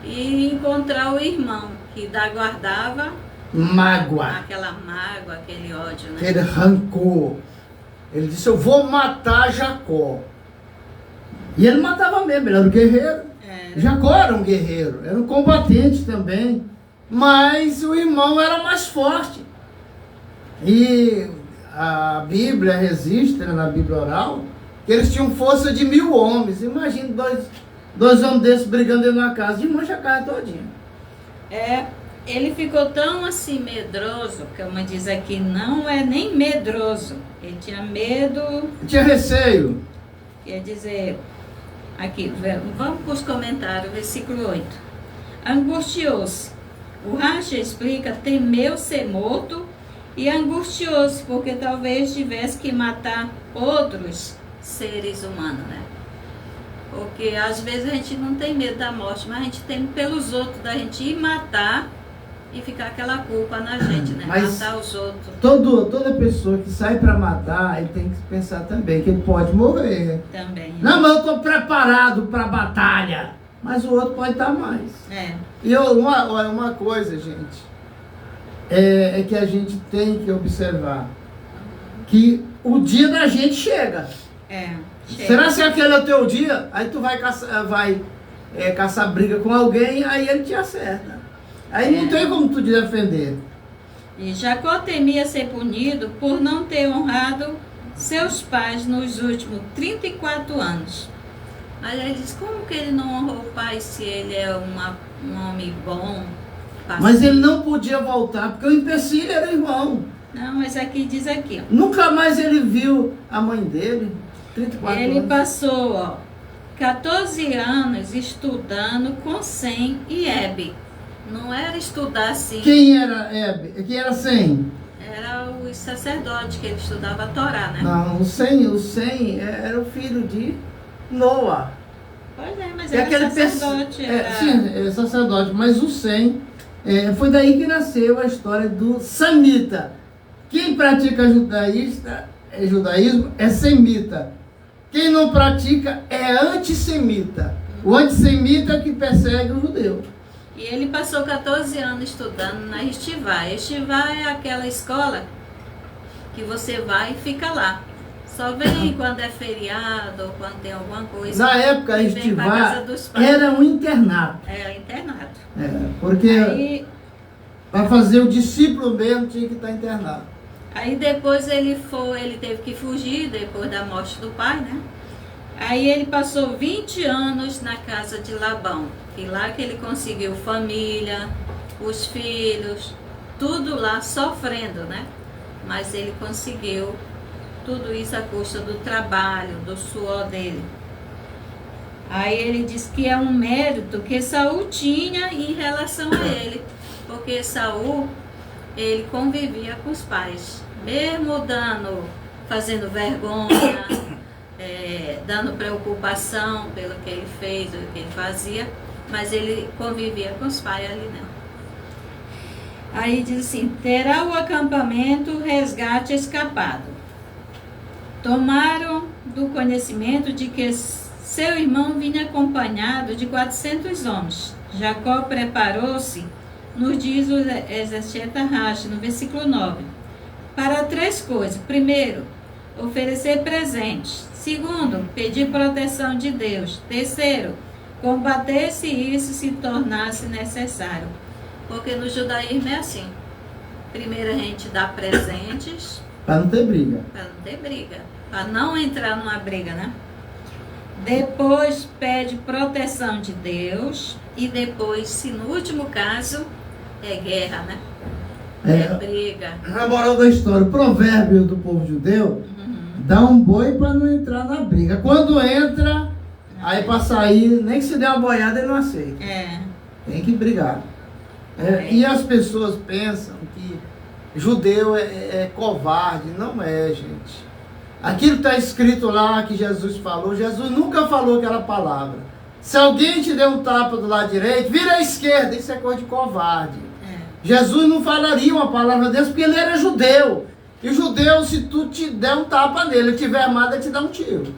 E encontrar o irmão que guardava mágoa, aquela mágoa, aquele ódio, né? Aquele rancor. Ele disse: eu vou matar Jacó. E ele matava mesmo, ele era um guerreiro. Jacó era um guerreiro, era um combatente também. Mas o irmão era mais forte. E a Bíblia registra, na Bíblia oral, que eles tinham força de 1000 homens. Imagina dois homens desses brigando dentro de uma casa, de mancha a casa todinha. Ele ficou tão assim medroso, que a mãe diz aqui, não é nem medroso. Ele tinha medo. Tinha receio. Quer dizer, Aqui, vamos para os comentários, versículo 8. Angustiou-se. O Racha explica, temeu ser morto e angustiou-se, porque talvez tivesse que matar outros seres humanos, né? Porque às vezes a gente não tem medo da morte, mas a gente tem pelos outros, da gente ir matar e ficar aquela culpa na gente, né? Mas matar os outros. Toda pessoa que sai para matar, ele tem que pensar também que ele pode morrer. Também. Não, mas eu estou preparado para a batalha. Mas o outro pode estar mais. E uma coisa, gente, é que a gente tem que observar que o dia da gente chega. Chega. Será que aquele é o teu dia? Aí tu vai caçar briga com alguém, aí ele te acerta. Aí não tem como tu te defender. E Jacó temia ser punido por não ter honrado seus pais nos últimos 34 anos. Aí ele diz, como que ele não honrou o pai se ele é um homem bom? Passivo? Mas ele não podia voltar, porque o empecilho era irmão. Não, mas aqui diz aqui, ó. Nunca mais ele viu a mãe dele. 34 ele anos. passou 14 anos estudando com Sem e Hebe. Não era estudar assim. Quem era Hebe? Quem era Sem? Era o sacerdote que ele estudava a Torá, né? Não, o Sem era o filho de Noa. Pois é, mas era sacerdote. Sim, é sacerdote, mas o Sem, foi daí que nasceu a história do Samita. Quem pratica judaísmo é semita. Quem não pratica é antissemita. O antissemita é o que persegue o judeu. E ele passou 14 anos estudando na Estivá. Estivá é aquela escola que você vai e fica lá. Só vem quando é feriado ou quando tem alguma coisa. Na época, a Estivá era um internato. Era internato. Porque aí, para fazer o discípulo mesmo tinha que estar internado. Aí depois ele teve que fugir depois da morte do pai, né? Aí ele passou 20 anos na casa de Labão. E lá que ele conseguiu família, os filhos, tudo lá sofrendo, né? Mas ele conseguiu tudo isso à custa do trabalho, do suor dele. Aí ele diz que é um mérito que Saul tinha em relação a ele. Porque Saul, ele convivia com os pais. Mesmo fazendo vergonha, dando preocupação pelo que ele fez, o que ele fazia, mas ele convivia com os pais ali, né? Aí diz assim, terá o acampamento resgate escapado. Tomaram do conhecimento de que seu irmão vinha acompanhado de 400 homens. Jacó preparou-se, nos diz o Exerceta Rashi, no versículo 9, para 3 coisas. Primeiro, oferecer presentes. Segundo, pedir proteção de Deus. Terceiro, combater se isso se tornasse necessário. Porque no judaísmo é assim. Primeiro a gente dá presentes. Para não ter briga. Para não ter briga. Para não entrar numa briga, né? Depois pede proteção de Deus. E depois, se no último caso, é guerra, né? É briga. A moral da história, o provérbio do povo judeu, dá um boi para não entrar na briga. Quando entra, aí para sair, nem que se der uma boiada, ele não aceita. Tem que brigar. E as pessoas pensam que judeu é covarde. Não é, gente. Aquilo está escrito lá que Jesus falou. Jesus nunca falou aquela palavra. Se alguém te der um tapa do lado direito, vira à esquerda. Isso é coisa de covarde. Jesus não falaria uma palavra dessa porque ele era judeu. E judeu, se tu te der um tapa nele, ele tiver armado, ele te dá um tiro.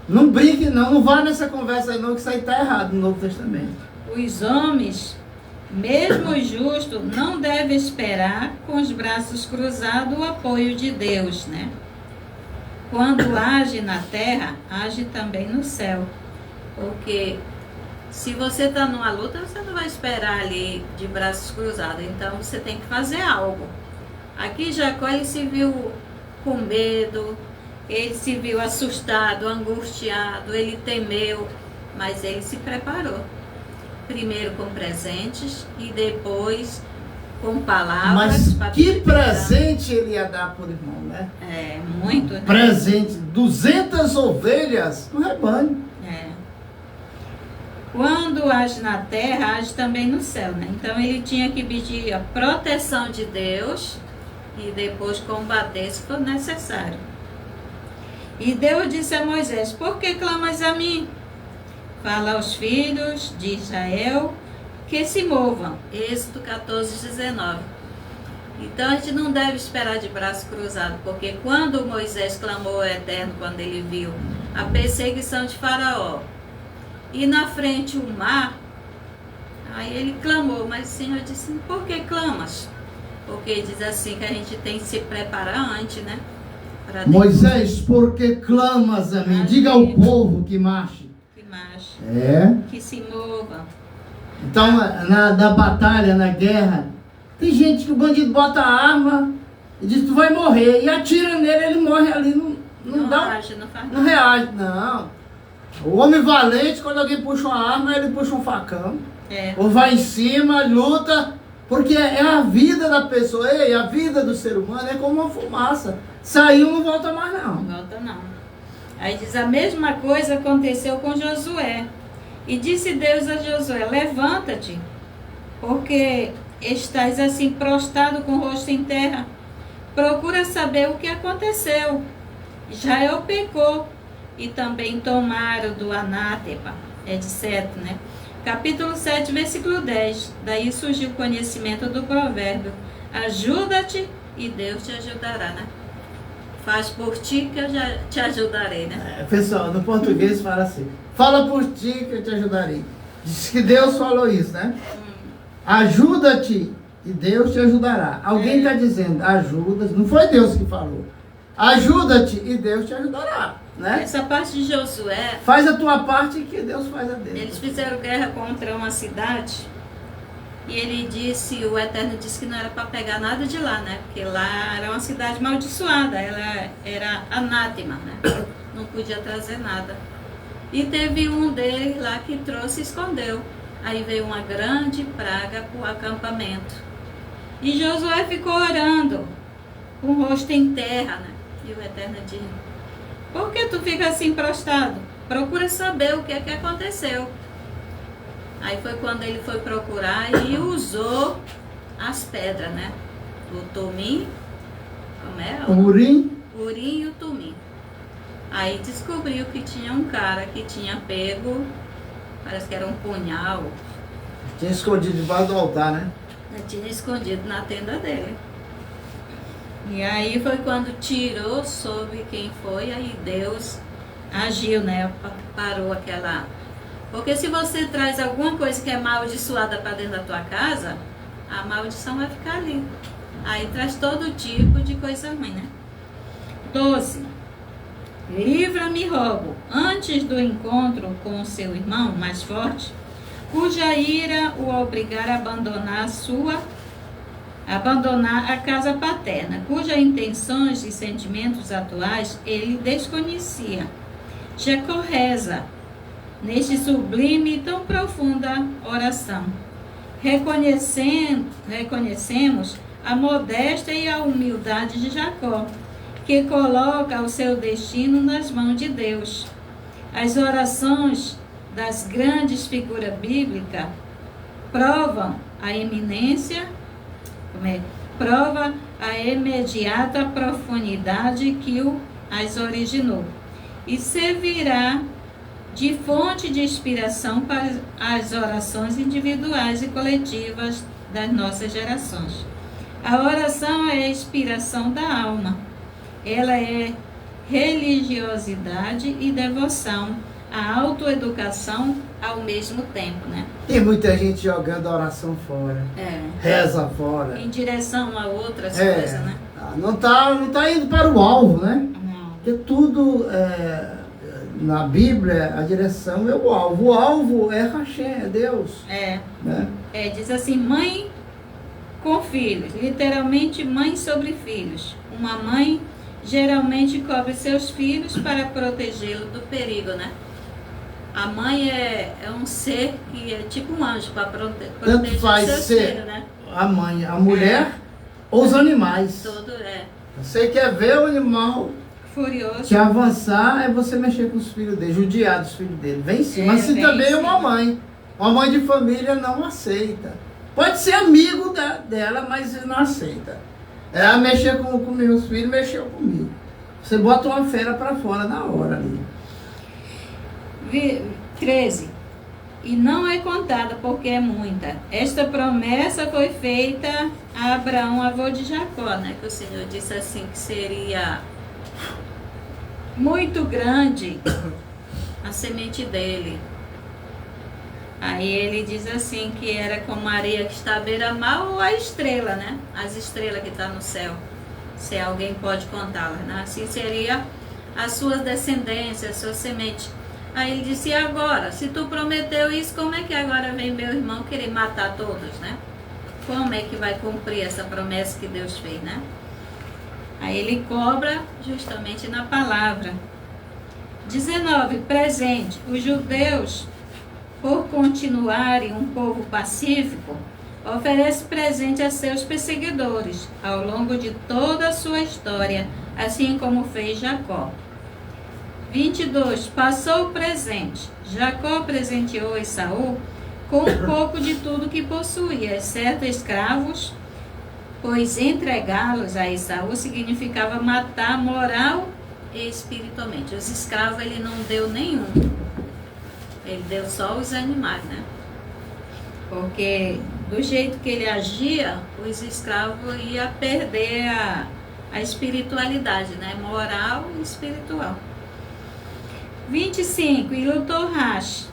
Não brinque não, não vá nessa conversa aí não, que isso aí está errado no Novo Testamento. Os homens, mesmo os justos, não devem esperar com os braços cruzados o apoio de Deus, né? Quando age na terra, age também no céu. Porque se você está numa luta, você não vai esperar ali de braços cruzados. Então você tem que fazer algo. Aqui Jacó, ele se viu com medo, ele se viu assustado, angustiado, ele temeu, mas ele se preparou. Primeiro com presentes e depois com palavras. Mas que presente ele ia dar por irmão, né? Muito, né? Presente, 200 ovelhas no rebanho. quando age na terra, age também no céu, né? Então ele tinha que pedir a proteção de Deus e depois combater se for necessário. E Deus disse a Moisés: por que clamas a mim? Fala aos filhos de Israel que se movam. Êxodo 14:19. Então a gente não deve esperar de braço cruzado, porque quando Moisés clamou ao Eterno, quando ele viu a perseguição de Faraó e na frente o mar, aí ele clamou, mas o Senhor disse: por que clamas? Porque diz assim que a gente tem que se preparar antes, né? Moisés, por que clamas a mim? Diga ao povo que marche. Que marche. Que se mova. Então, na batalha, na guerra, tem gente que o bandido bota a arma e diz: tu vai morrer. E atira nele, ele morre ali. Não reage, não. O homem valente, quando alguém puxa uma arma, ele puxa um facão. Ou vai em cima, luta. Porque é a vida da pessoa, a vida do ser humano é como uma fumaça. Saiu, não volta mais não. Não volta não. Aí diz: a mesma coisa aconteceu com Josué. E disse Deus a Josué: levanta-te, porque estás assim prostrado com o rosto em terra. Procura saber o que aconteceu. Israel pecou e também tomaram do anátema. É de Seto, né? Capítulo 7, versículo 10. Daí surgiu o conhecimento do provérbio: ajuda-te e Deus te ajudará, né? Faz por ti que eu já te ajudarei, né? Pessoal, no português fala assim: fala por ti que eu te ajudarei. Diz que Deus falou isso, né? Ajuda-te e Deus te ajudará. Alguém está dizendo ajuda, não foi Deus que falou. Ajuda-te e Deus te ajudará, né? Essa parte de Josué... faz a tua parte que Deus faz a dele. Eles fizeram guerra contra uma cidade e ele disse, o Eterno disse que não era para pegar nada de lá, né? Porque lá era uma cidade amaldiçoada, ela era anátema, né? Não podia trazer nada. E teve um deles lá que trouxe e escondeu. Aí veio uma grande praga para o acampamento. E Josué ficou orando, com o rosto em terra, né? E o Eterno disse: por que tu fica assim prostrado? Procura saber o que é que aconteceu. Aí foi quando ele foi procurar e usou as pedras, né? O Tumim, como é? O Urim. Urim e o Tumim. Aí descobriu que tinha um cara que tinha pego, parece que era um punhal. Tinha escondido debaixo do altar, né? Tinha escondido na tenda dele. E aí foi quando tirou, soube quem foi, aí Deus agiu, né? Parou aquela... Porque se você traz alguma coisa que é amaldiçoada para dentro da tua casa, a maldição vai ficar ali. Aí traz todo tipo de coisa ruim, né? 12. Livra-me, rogo, antes do encontro com o seu irmão mais forte, cuja ira o obrigar a abandonar a casa paterna, cujas intenções e sentimentos atuais ele desconhecia. Jacó reza neste sublime e tão profunda oração. Reconhecemos a modéstia e a humildade de Jacó, que coloca o seu destino nas mãos de Deus. As orações das grandes figuras bíblicas provam a imediata profundidade que as originou e servirá de fonte de inspiração para as orações individuais e coletivas das nossas gerações. A oração é a inspiração da alma. Ela é religiosidade e devoção, a autoeducação ao mesmo tempo, né? Tem muita gente jogando a oração fora. Reza fora. Em direção a outras coisas, né? Não tá indo para o alvo, né? Não. Porque tudo, na Bíblia, a direção é o alvo. O alvo é Hashem, é Deus. Né? Diz assim, mãe com filhos, literalmente mãe sobre filhos. Uma mãe geralmente cobre seus filhos para protegê-lo do perigo, né? A mãe é um ser que é tipo um anjo para proteger seus filhos, né? A mãe, a mulher ou os animais. Tudo Você quer ver o animal furioso. Que avançar é você mexer com os filhos dele, judiar dos filhos dele. Vem sim. Mas se também uma mãe de família não aceita. Pode ser amigo dela, mas não aceita. Ela mexer com meus filhos, mexeu comigo. Você bota uma fera para fora na hora ali. 13. E não é contada porque é muita. Esta promessa foi feita a Abraão, avô de Jacó, né? Que o Senhor disse assim que seria muito grande a semente dele. Aí ele diz assim que era como a areia que está à beira-mar ou a estrela, né? As estrelas que estão no céu. Se alguém pode contá-las, né? Assim seria a sua descendência, a sua semente. Aí ele disse, e agora? Se tu prometeu isso, como é que agora vem meu irmão querer matar todos, né? Como é que vai cumprir essa promessa que Deus fez, né? Aí ele cobra justamente na palavra. 19. Presente. Os judeus, por continuarem um povo pacífico, oferecem presente a seus perseguidores ao longo de toda a sua história, assim como fez Jacó. 22. Passou o presente. Jacó presenteou Esaú com um pouco de tudo que possuía, exceto escravos, pois entregá-los a Esaú significava matar moral e espiritualmente. Os escravos ele não deu nenhum. Ele deu só os animais, né? Porque do jeito que ele agia, os escravos iam perder a espiritualidade, né? Moral e espiritual. 25. E lutou Rash,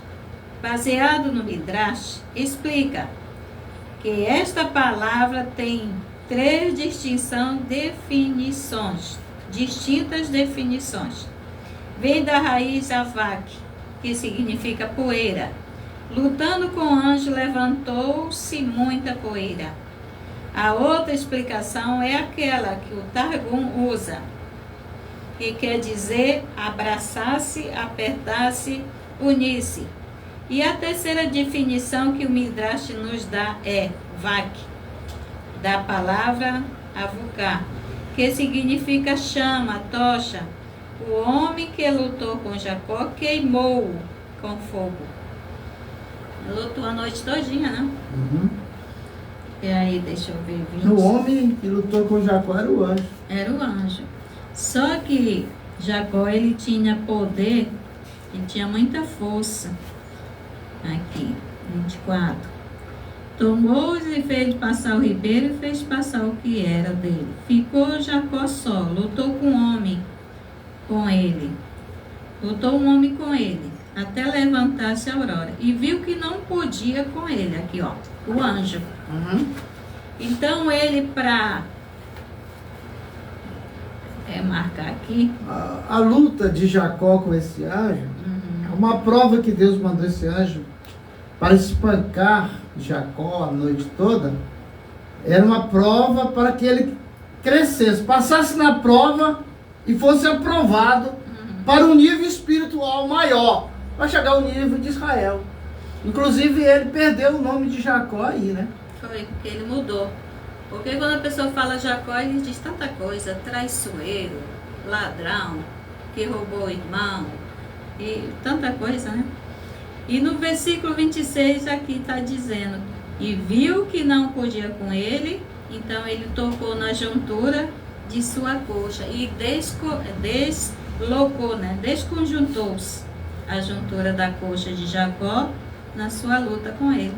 baseado no Midrash, explica que esta palavra tem distintas definições. Vem da raiz avak, que significa poeira. Lutando com o anjo, levantou-se muita poeira. A outra explicação é aquela que o Targum usa, que quer dizer abraçar-se, apertar-se, unir-se. E a terceira definição que o Midrash nos dá é vak, da palavra avuká, que significa chama, tocha. O homem que lutou com Jacó queimou com fogo. Lutou a noite todinha, né? Uhum. E aí, deixa eu ver. 20. O homem que lutou com Jacó era o anjo. Era o anjo. Só que Jacó, ele tinha poder, ele tinha muita força. Aqui, 24. Tomou-os e fez passar o ribeiro e fez passar o que era dele. Ficou Jacó só, lutou com um homem com ele. Lutou um homem com ele, até levantar-se a aurora. E viu que não podia com ele, aqui ó, o anjo. Uhum. Então ele, para marcar aqui. A luta de Jacó com esse anjo, uma prova que Deus mandou esse anjo para espancar Jacó a noite toda, era uma prova para que ele crescesse, passasse na prova e fosse aprovado para um nível espiritual maior, para chegar ao nível de Israel. Inclusive ele perdeu o nome de Jacó aí, né? Foi, porque ele mudou. Porque quando a pessoa fala Jacó, ele diz tanta coisa, traiçoeiro, ladrão, que roubou o irmão, e tanta coisa, né? E no versículo 26 aqui está dizendo, e viu que não podia com ele, então ele tocou na juntura de sua coxa e deslocou, né? Desconjuntou-se a juntura da coxa de Jacó na sua luta com ele.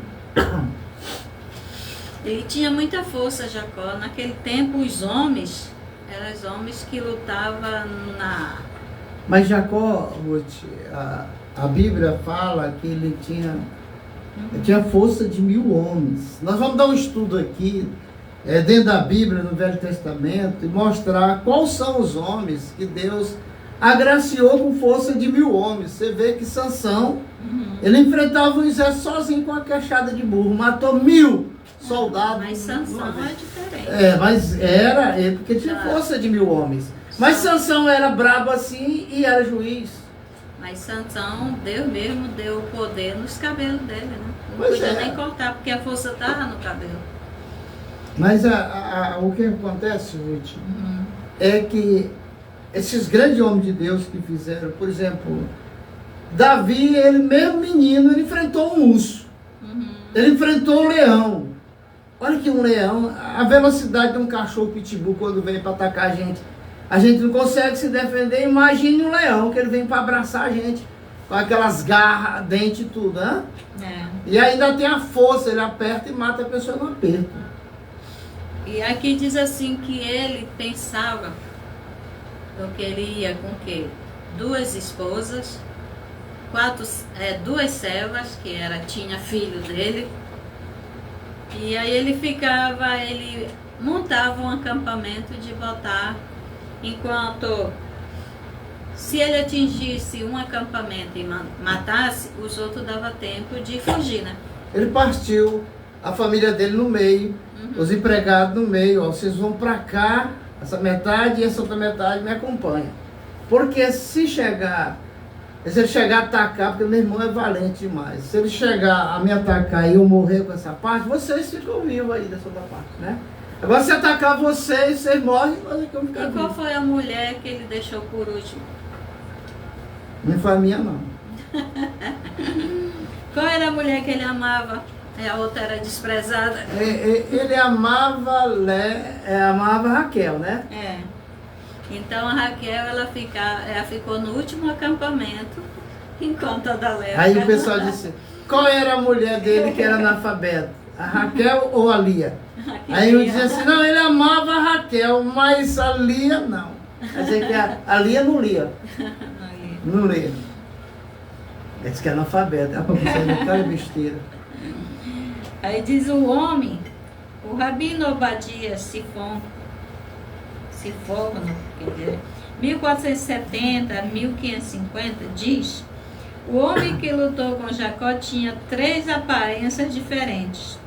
Ele tinha muita força, Jacó. Naquele tempo, os homens eram os homens que lutavam na... Mas Jacó, a Bíblia fala que ele tinha força de 1000 homens. Nós vamos dar um estudo aqui, dentro da Bíblia, no Velho Testamento, e mostrar quais são os homens que Deus agraciou com força de 1000 homens. Você vê que Sansão, ele enfrentava o exército sozinho com a queixada de burro, matou 1000 soldados. Mas Sansão é diferente. Mas era, porque tinha força de 1000 homens. Mas Sansão era brabo assim e era juiz. Mas Sansão, Deus mesmo deu o poder nos cabelos dele, né? Não Pois podia é. nem cortar, porque a força estava no cabelo. Mas o que acontece, Ruth, é que esses grandes homens de Deus que fizeram, por exemplo, Davi, ele mesmo menino, ele enfrentou um urso. Ele enfrentou um leão. Olha que um leão, a velocidade de um cachorro pitbull quando vem para atacar a gente não consegue se defender. Imagine um leão, que ele vem para abraçar a gente, com aquelas garras, dente e tudo, né? E ainda tem a força, ele aperta e mata a pessoa no aperto. E aqui diz assim que ele pensava, porque ele ia com o quê? 2 esposas, 2 servas, que tinha filho dele. E aí ele montava um acampamento de botar, enquanto se ele atingisse um acampamento e matasse, os outros dava tempo de fugir, né? Ele partiu a família dele no meio, os empregados no meio, ó, vocês vão para cá, essa metade e essa outra metade me acompanha. Porque se ele chegar a atacar, porque meu irmão é valente demais, se ele chegar a me atacar e eu morrer com essa parte, vocês ficam vivos aí dessa outra parte, né? Agora se atacar vocês morrem, nós aqui vamos ficar vivos. E qual vivos. foi a mulher que ele deixou por último? Não foi a minha, não. Qual era a mulher que ele amava? A outra era desprezada? Ele amava Raquel, né? Então a Raquel, ela ficou no último acampamento, enquanto a da Léa. Aí o pessoal disse, qual era a mulher dele que era analfabeta? A Raquel ou a Lia? Aí eu dizia assim, não, ele amava a Raquel, mas a Lia não. Quer dizer que a Lia não lia. Não lia. Ele disse que é analfabeta. Para você não cara besteira. Aí diz o homem, o Rabino Obadia Siforno, quer dizer, 1470 a 1550, diz: o homem que lutou com Jacó tinha 3 aparências diferentes: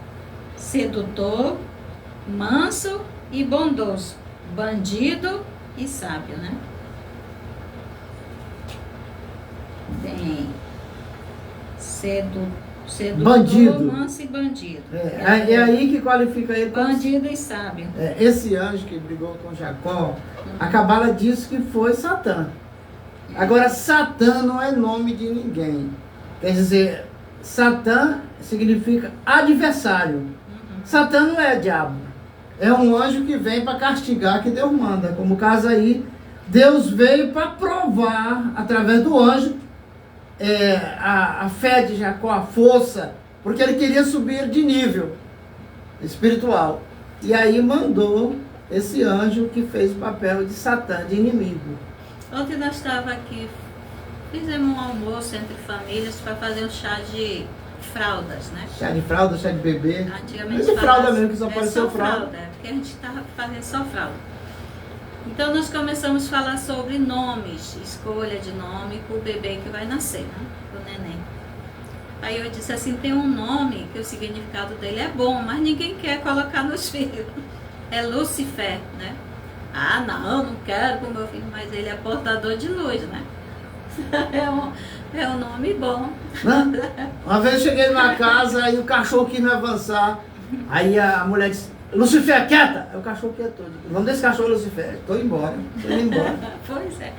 sedutor, manso e bondoso, bandido e sábio, né? Tem sedutor, bandido, manso e bandido. É aí que qualifica ele. Bandido e sábio. Esse anjo que brigou com Jacó, a Cabala diz que foi Satã. Agora, Satã não é nome de ninguém. Quer dizer, Satã significa adversário. Satã não é diabo. É um anjo que vem para castigar, que Deus manda. Como o caso aí, Deus veio para provar, através do anjo, a fé de Jacó, a força, porque ele queria subir de nível espiritual. E aí mandou esse anjo que fez o papel de Satã, de inimigo. Ontem nós estávamos aqui, fizemos um almoço entre famílias para fazer um chá de fraldas, né? Chá de fralda, chá de bebê. Antigamente de fralda mesmo, que só apareceu só fralda. Porque a gente estava fazendo só fralda. Então nós começamos a falar sobre nomes, escolha de nome para o bebê que vai nascer, né? Para o neném. Aí eu disse assim, tem um nome que o significado dele é bom, mas ninguém quer colocar nos filhos. É Lucifer, né? Ah, não quero para o meu filho, mas ele é portador de luz, né? É um nome bom. Uma vez eu cheguei numa casa e o cachorro quis me avançar. Aí a mulher disse, Lucifer, quieta! Aí o cachorro quietou. O nome desse cachorro é Lucifer. Estou indo embora. Pois é.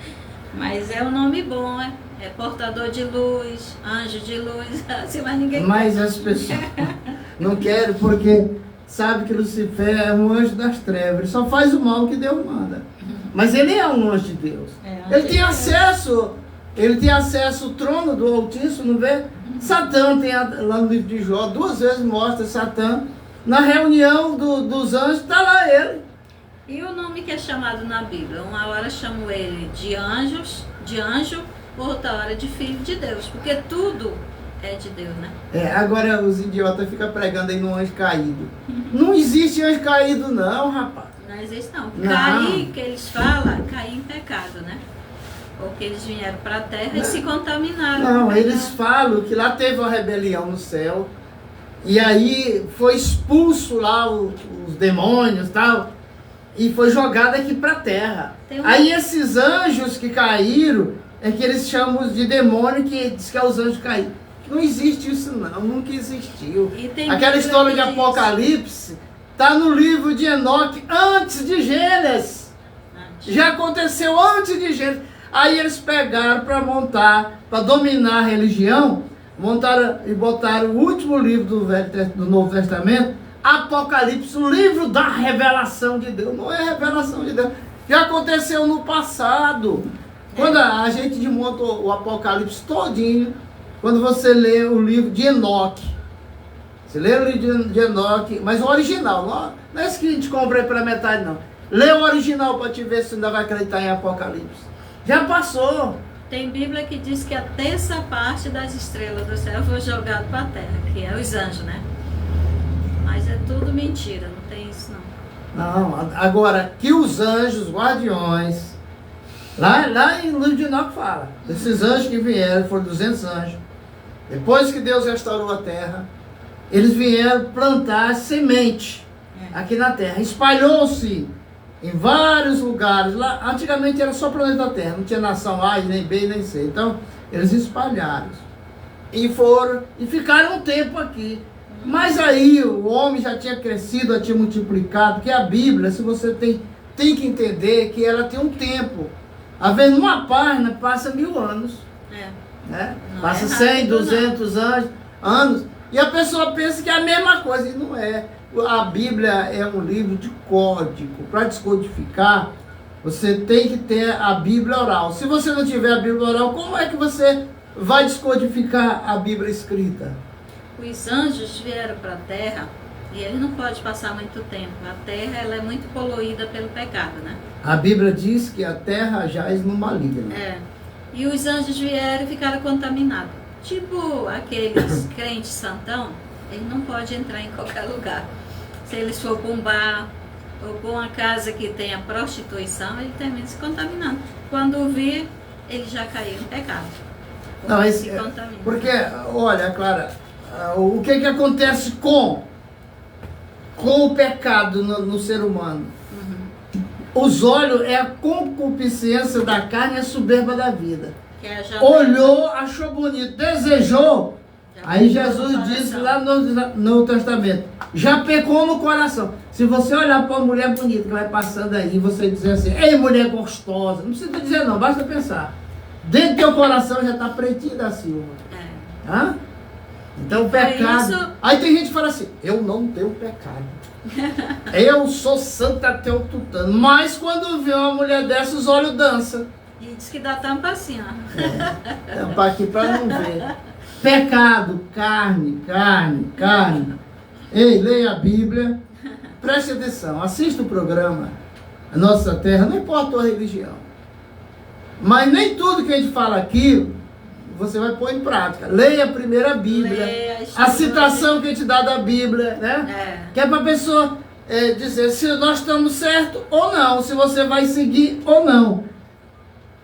Mas é um nome bom, é portador de luz, anjo de luz, assim, mas ninguém Mas as pessoas não querem porque sabe que Lucifer é um anjo das trevas. Ele só faz o mal que Deus manda. Mas ele é um anjo de Deus. Ele tem acesso ao trono do Altíssimo, não vê? Satã tem lá no livro de Jó, 2 vezes mostra Satã. Na reunião dos anjos, está lá ele. E o nome que é chamado na Bíblia? Uma hora chamam ele de anjo, outra hora de filho de Deus, porque tudo é de Deus, né? Agora os idiotas ficam pregando aí no anjo caído. Não existe anjo caído não, rapaz. Não existe não. Cair, que eles falam, cair em pecado, né? Porque eles vieram para a terra e se contaminaram. Não, eles falam que lá teve uma rebelião no céu. E aí foi expulso lá os demônios e tal. E foi jogado aqui para a terra. Aí esses anjos que caíram, é que eles chamam de demônio, que diz que é os anjos caídos. Não existe isso não, nunca existiu. Aquela história de Apocalipse está no livro de Enoque, antes de Gênesis. Já aconteceu antes de Gênesis. Aí eles pegaram para montar, para dominar a religião, montaram e botaram o último livro do Novo Testamento, Apocalipse, o livro da revelação de Deus. Não é revelação de Deus. Já aconteceu no passado. Quando a gente desmonta o Apocalipse todinho, quando você lê o livro de Enoque, você lê o livro de Enoque, mas o original, não é esse que a gente compra aí pela metade, não. Lê o original para te ver se ainda vai acreditar em Apocalipse. Já passou. Tem Bíblia que diz que a terça parte das estrelas do céu foi jogado para a terra, que é os anjos, né? Mas é tudo mentira, não tem isso não. Não, agora que os anjos, guardiões, lá em livro de Enoque fala, esses anjos que vieram, foram 200 anjos, depois que Deus restaurou a terra, eles vieram plantar semente aqui na terra, espalhou-se em vários lugares. Lá, antigamente era só planeta Terra, não tinha nação A, nem B, nem C. Então, eles espalharam. E foram, e ficaram um tempo aqui. Mas aí, o homem já tinha crescido, já tinha multiplicado, porque a Bíblia, se você tem que entender que ela tem um tempo. Às vezes, numa página, passa 1000 anos. Né? Passa 100, 200 anos. E a pessoa pensa que é a mesma coisa, e não é. A Bíblia é um livro de código. Para descodificar, você tem que ter a Bíblia oral. Se você não tiver a Bíblia oral, como é que você vai descodificar a Bíblia escrita? Os anjos vieram para a terra e eles não podem passar muito tempo. A terra ela é muito poluída pelo pecado, né? A Bíblia diz que a terra jaz no maligno. E os anjos vieram e ficaram contaminados. Tipo aqueles crentes santão, eles não podem entrar em qualquer lugar. Se eles for para um bar ou para uma casa que tenha prostituição, ele termina se contaminando. Quando vir, ele já caiu em pecado. Não, porque, olha, Clara, o que acontece com o pecado no ser humano? Os olhos é a concupiscência da carne e a soberba da vida. Olhou, achou bonito, desejou. Aí Jesus disse lá no Novo Testamento, já pecou no coração. Se você olhar para uma mulher bonita que vai passando aí, você dizer assim, ei, mulher gostosa, não precisa dizer não, basta pensar. Dentro do teu coração já está pretinho da Silva. Hã? Então o pecado... Aí tem gente que fala assim, eu não tenho pecado. Eu sou santa até o tutano. Mas quando vê uma mulher dessa, os olhos dançam. E diz que dá tampa assim, ó. Tampa aqui para não ver. Pecado, carne. Ei, leia a Bíblia. Preste atenção, assista o programa A Nossa Terra, não importa a tua religião. Mas nem tudo que a gente fala aqui, você vai pôr em prática. Leia a primeira Bíblia, a citação que a gente dá da Bíblia, né? Que é para a pessoa dizer se nós estamos certos ou não, se você vai seguir ou não.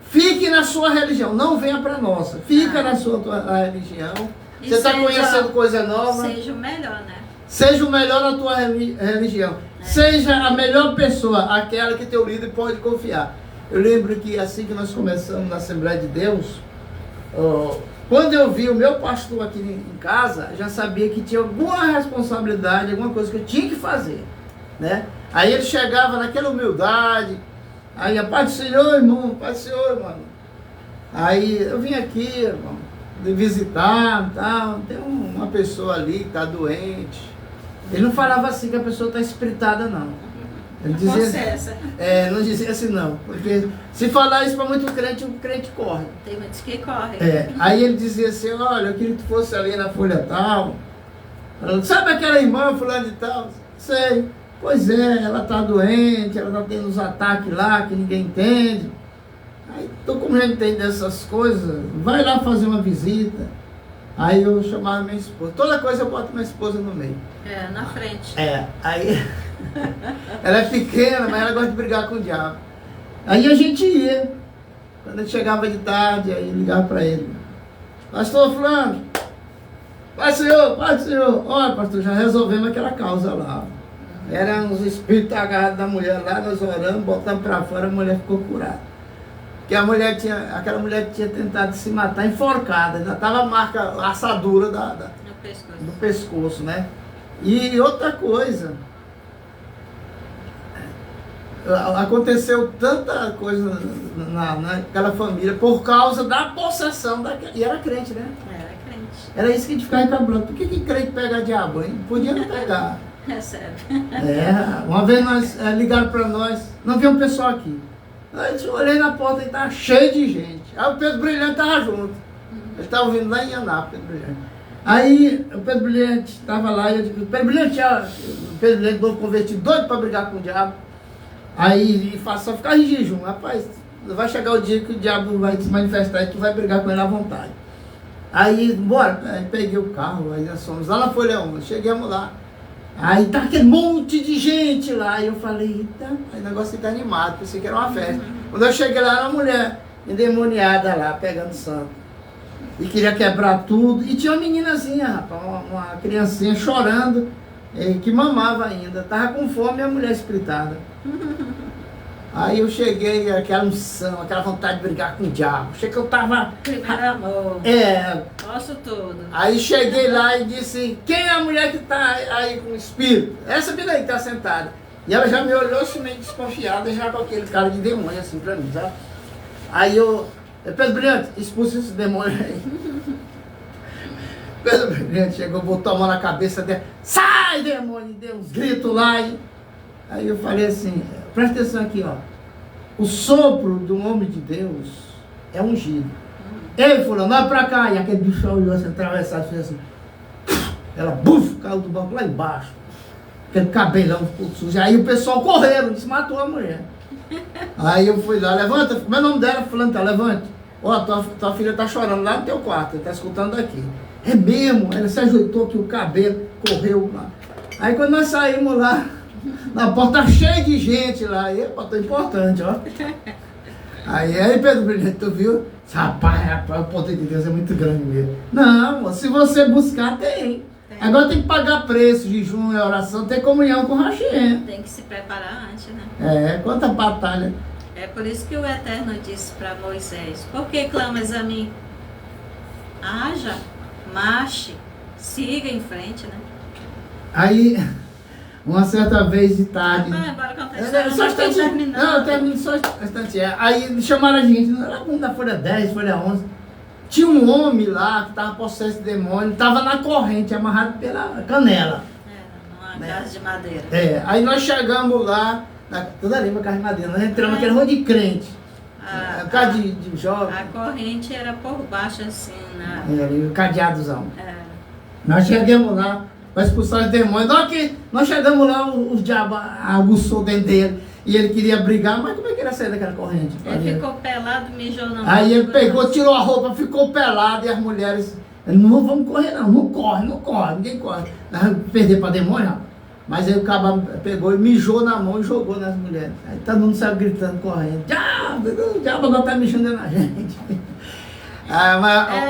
Fique na sua religião, não venha para a nossa. Fica na sua religião. Você está conhecendo coisa nova. Seja o melhor, né? Seja o melhor na tua religião. Seja a melhor pessoa, aquela que teu líder pode confiar. Eu lembro que assim que nós começamos na Assembleia de Deus, quando eu vi o meu pastor aqui em casa, já sabia que tinha alguma responsabilidade, alguma coisa que eu tinha que fazer, né? Aí ele chegava naquela humildade, aí a paz do Senhor, irmão, paz do Senhor, mano. Aí eu vim aqui, irmão, de visitar, tal, tem uma pessoa ali que está doente. Ele não falava assim que a pessoa está espiritada, não. Ele dizia, não dizia assim não, porque se falar isso para muito crente, o crente corre. Tem muitos que correm. Aí ele dizia assim, olha, eu queria que tu fosse ali na folha tal. Sabe aquela irmã fulano de tal? Sei. Pois é, ela está doente, ela está tendo uns ataques lá que ninguém entende. Aí, então como já entende dessas coisas, vai lá fazer uma visita. Aí eu chamava minha esposa. Toda coisa eu boto minha esposa no meio. Na frente. Aí ela é pequena, mas ela gosta de brigar com o diabo. Aí a gente ia. Quando ele chegava de tarde, aí ligava para ele. Pastor fulano, Pai do Senhor. Olha, pastor, já resolvemos aquela causa lá. Eram os espíritos agarrados da mulher lá, nós oramos, botamos para fora, a mulher ficou curada. Porque aquela mulher tinha tentado se matar enforcada, ainda estava a marca, a assadura do pescoço, né? E outra coisa, aconteceu tanta coisa naquela família por causa da possessão daquela. E era crente, né? Era crente. Era isso que a gente ficava encabulando. Por que crente pega diabo, hein? Podia não pegar. É sério. Uma vez nós ligaram para nós, não viu um pessoal aqui. Eu olhei na porta e estava cheio de gente. Aí o Pedro Brilhante estava junto. Ele estava vindo lá em Anápolis, Pedro Brilhante. Aí o Pedro Brilhante estava lá e eu digo, Pedro Brilhante, o Pedro Brilhante novo convertido, doido para brigar com o diabo. Aí só ficar em jejum. Rapaz, vai chegar o dia que o diabo vai se manifestar e tu vai brigar com ele à vontade. Aí, bora, aí peguei o carro, aí nós fomos lá na Folha 1, chegamos lá. Aí tá aquele monte de gente lá. Aí eu falei, eita, aí o negócio fica animado, pensei que era uma festa. Quando eu cheguei lá, era uma mulher endemoniada lá, pegando santo. E queria quebrar tudo. E tinha uma meninazinha, rapaz, uma criancinha chorando, que mamava ainda. Tava com fome e a mulher espiritada. Aí eu cheguei, aquela unção, aquela vontade de brigar com o diabo. Achei que eu tava... Primeiro amor. Posso tudo. Aí cheguei lá e disse, quem é a mulher que tá aí com o espírito? Essa menina aí que tá sentada. E ela já me olhou assim meio desconfiada, já com aquele cara de demônio assim pra mim, sabe? Aí Pedro Brilhante, expulsa esse demônio aí. Pedro Brilhante chegou, botou a mão na cabeça dela, sai demônio, deu uns gritos lá. Aí eu falei assim, presta atenção aqui, ó. O sopro do homem de Deus é ungido. Ele falou, vai pra cá. E aquele bicho olhou assim, atravessado, fez assim. Ela, buf, caiu do banco lá embaixo. Aquele cabelão ficou sujo. Aí o pessoal correram, desmatou a mulher. Aí eu fui lá, levanta, como é o nome dela? Fulano, tá, levante. Ó, tua filha tá chorando lá no teu quarto, tá escutando daqui. É mesmo, ela se ajeitou aqui, o cabelo, correu lá. Aí quando nós saímos lá, na porta cheia de gente lá, e tô importante, ó. Aí Pedro Brilhante, tu viu? Rapaz, o poder de Deus é muito grande mesmo. Não, se você buscar, tem. Agora tem que pagar preço, jejum e oração, tem comunhão com o Rachem. Tem que se preparar antes, né? Quanta batalha. É por isso que o Eterno disse para Moisés, por que clamas a mim? Haja, marche, siga em frente, né? Aí, uma certa vez de tarde... Bora contar a história, só eu termino só um instante. Aí chamaram a gente, era da Folha 10, Folha 11. Tinha um homem lá que estava possesso de demônio, estava na corrente, amarrado pela canela. Numa casa de madeira. Aí nós chegamos lá, toda ali uma casa de madeira, nós entramos naquele rua de crente. Casa de jovem. A corrente era por baixo assim, né? O cadeadozão. Nós chegamos lá para expulsar os demônios. Nós chegamos lá, os diabos aguçou dentro dele. E ele queria brigar, mas como é que ele ia sair daquela corrente? Ele ficou pelado, mijou na mão. Aí ele pegou, tirou a roupa, ficou pelado e as mulheres... Não vamos correr não corre, ninguém corre. Nós vamos perder para demônio, rapaz. Mas aí o cabra pegou e mijou na mão e jogou nas mulheres. Aí todo mundo saiu gritando, correndo. O diabo agora tá mijando na gente.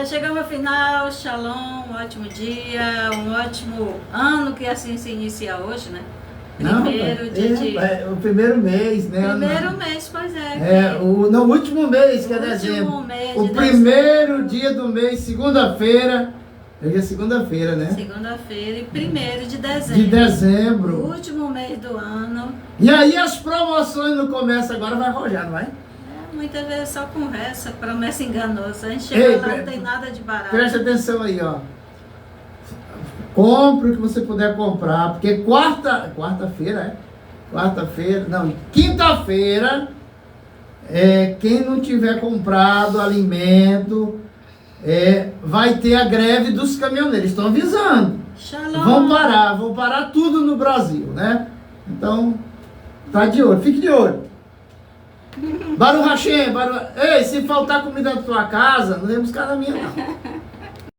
Chegamos ao final, shalom, um ótimo dia, um ótimo ano que assim se inicia hoje, né? O primeiro mês, né? Primeiro mês, pois é. O último mês, que é dezembro. O primeiro dia do mês, segunda-feira. Hoje é segunda-feira, né? Segunda-feira e 1º de dezembro. De dezembro. O último mês do ano. E aí as promoções no comércio agora vai arrojar, não vai? Muitas vezes só conversa, promessa enganosa. A gente chega lá, não tem nada de barato. Presta atenção aí, ó. Compre o que você puder comprar, porque quinta-feira, quem não tiver comprado alimento, vai ter a greve dos caminhoneiros, estão avisando. Shalom. Vão parar tudo no Brasil, né? Então, tá de olho, fique de olho. Baruch Hashem, Ei, se faltar comida na tua casa, não vem buscar na minha não.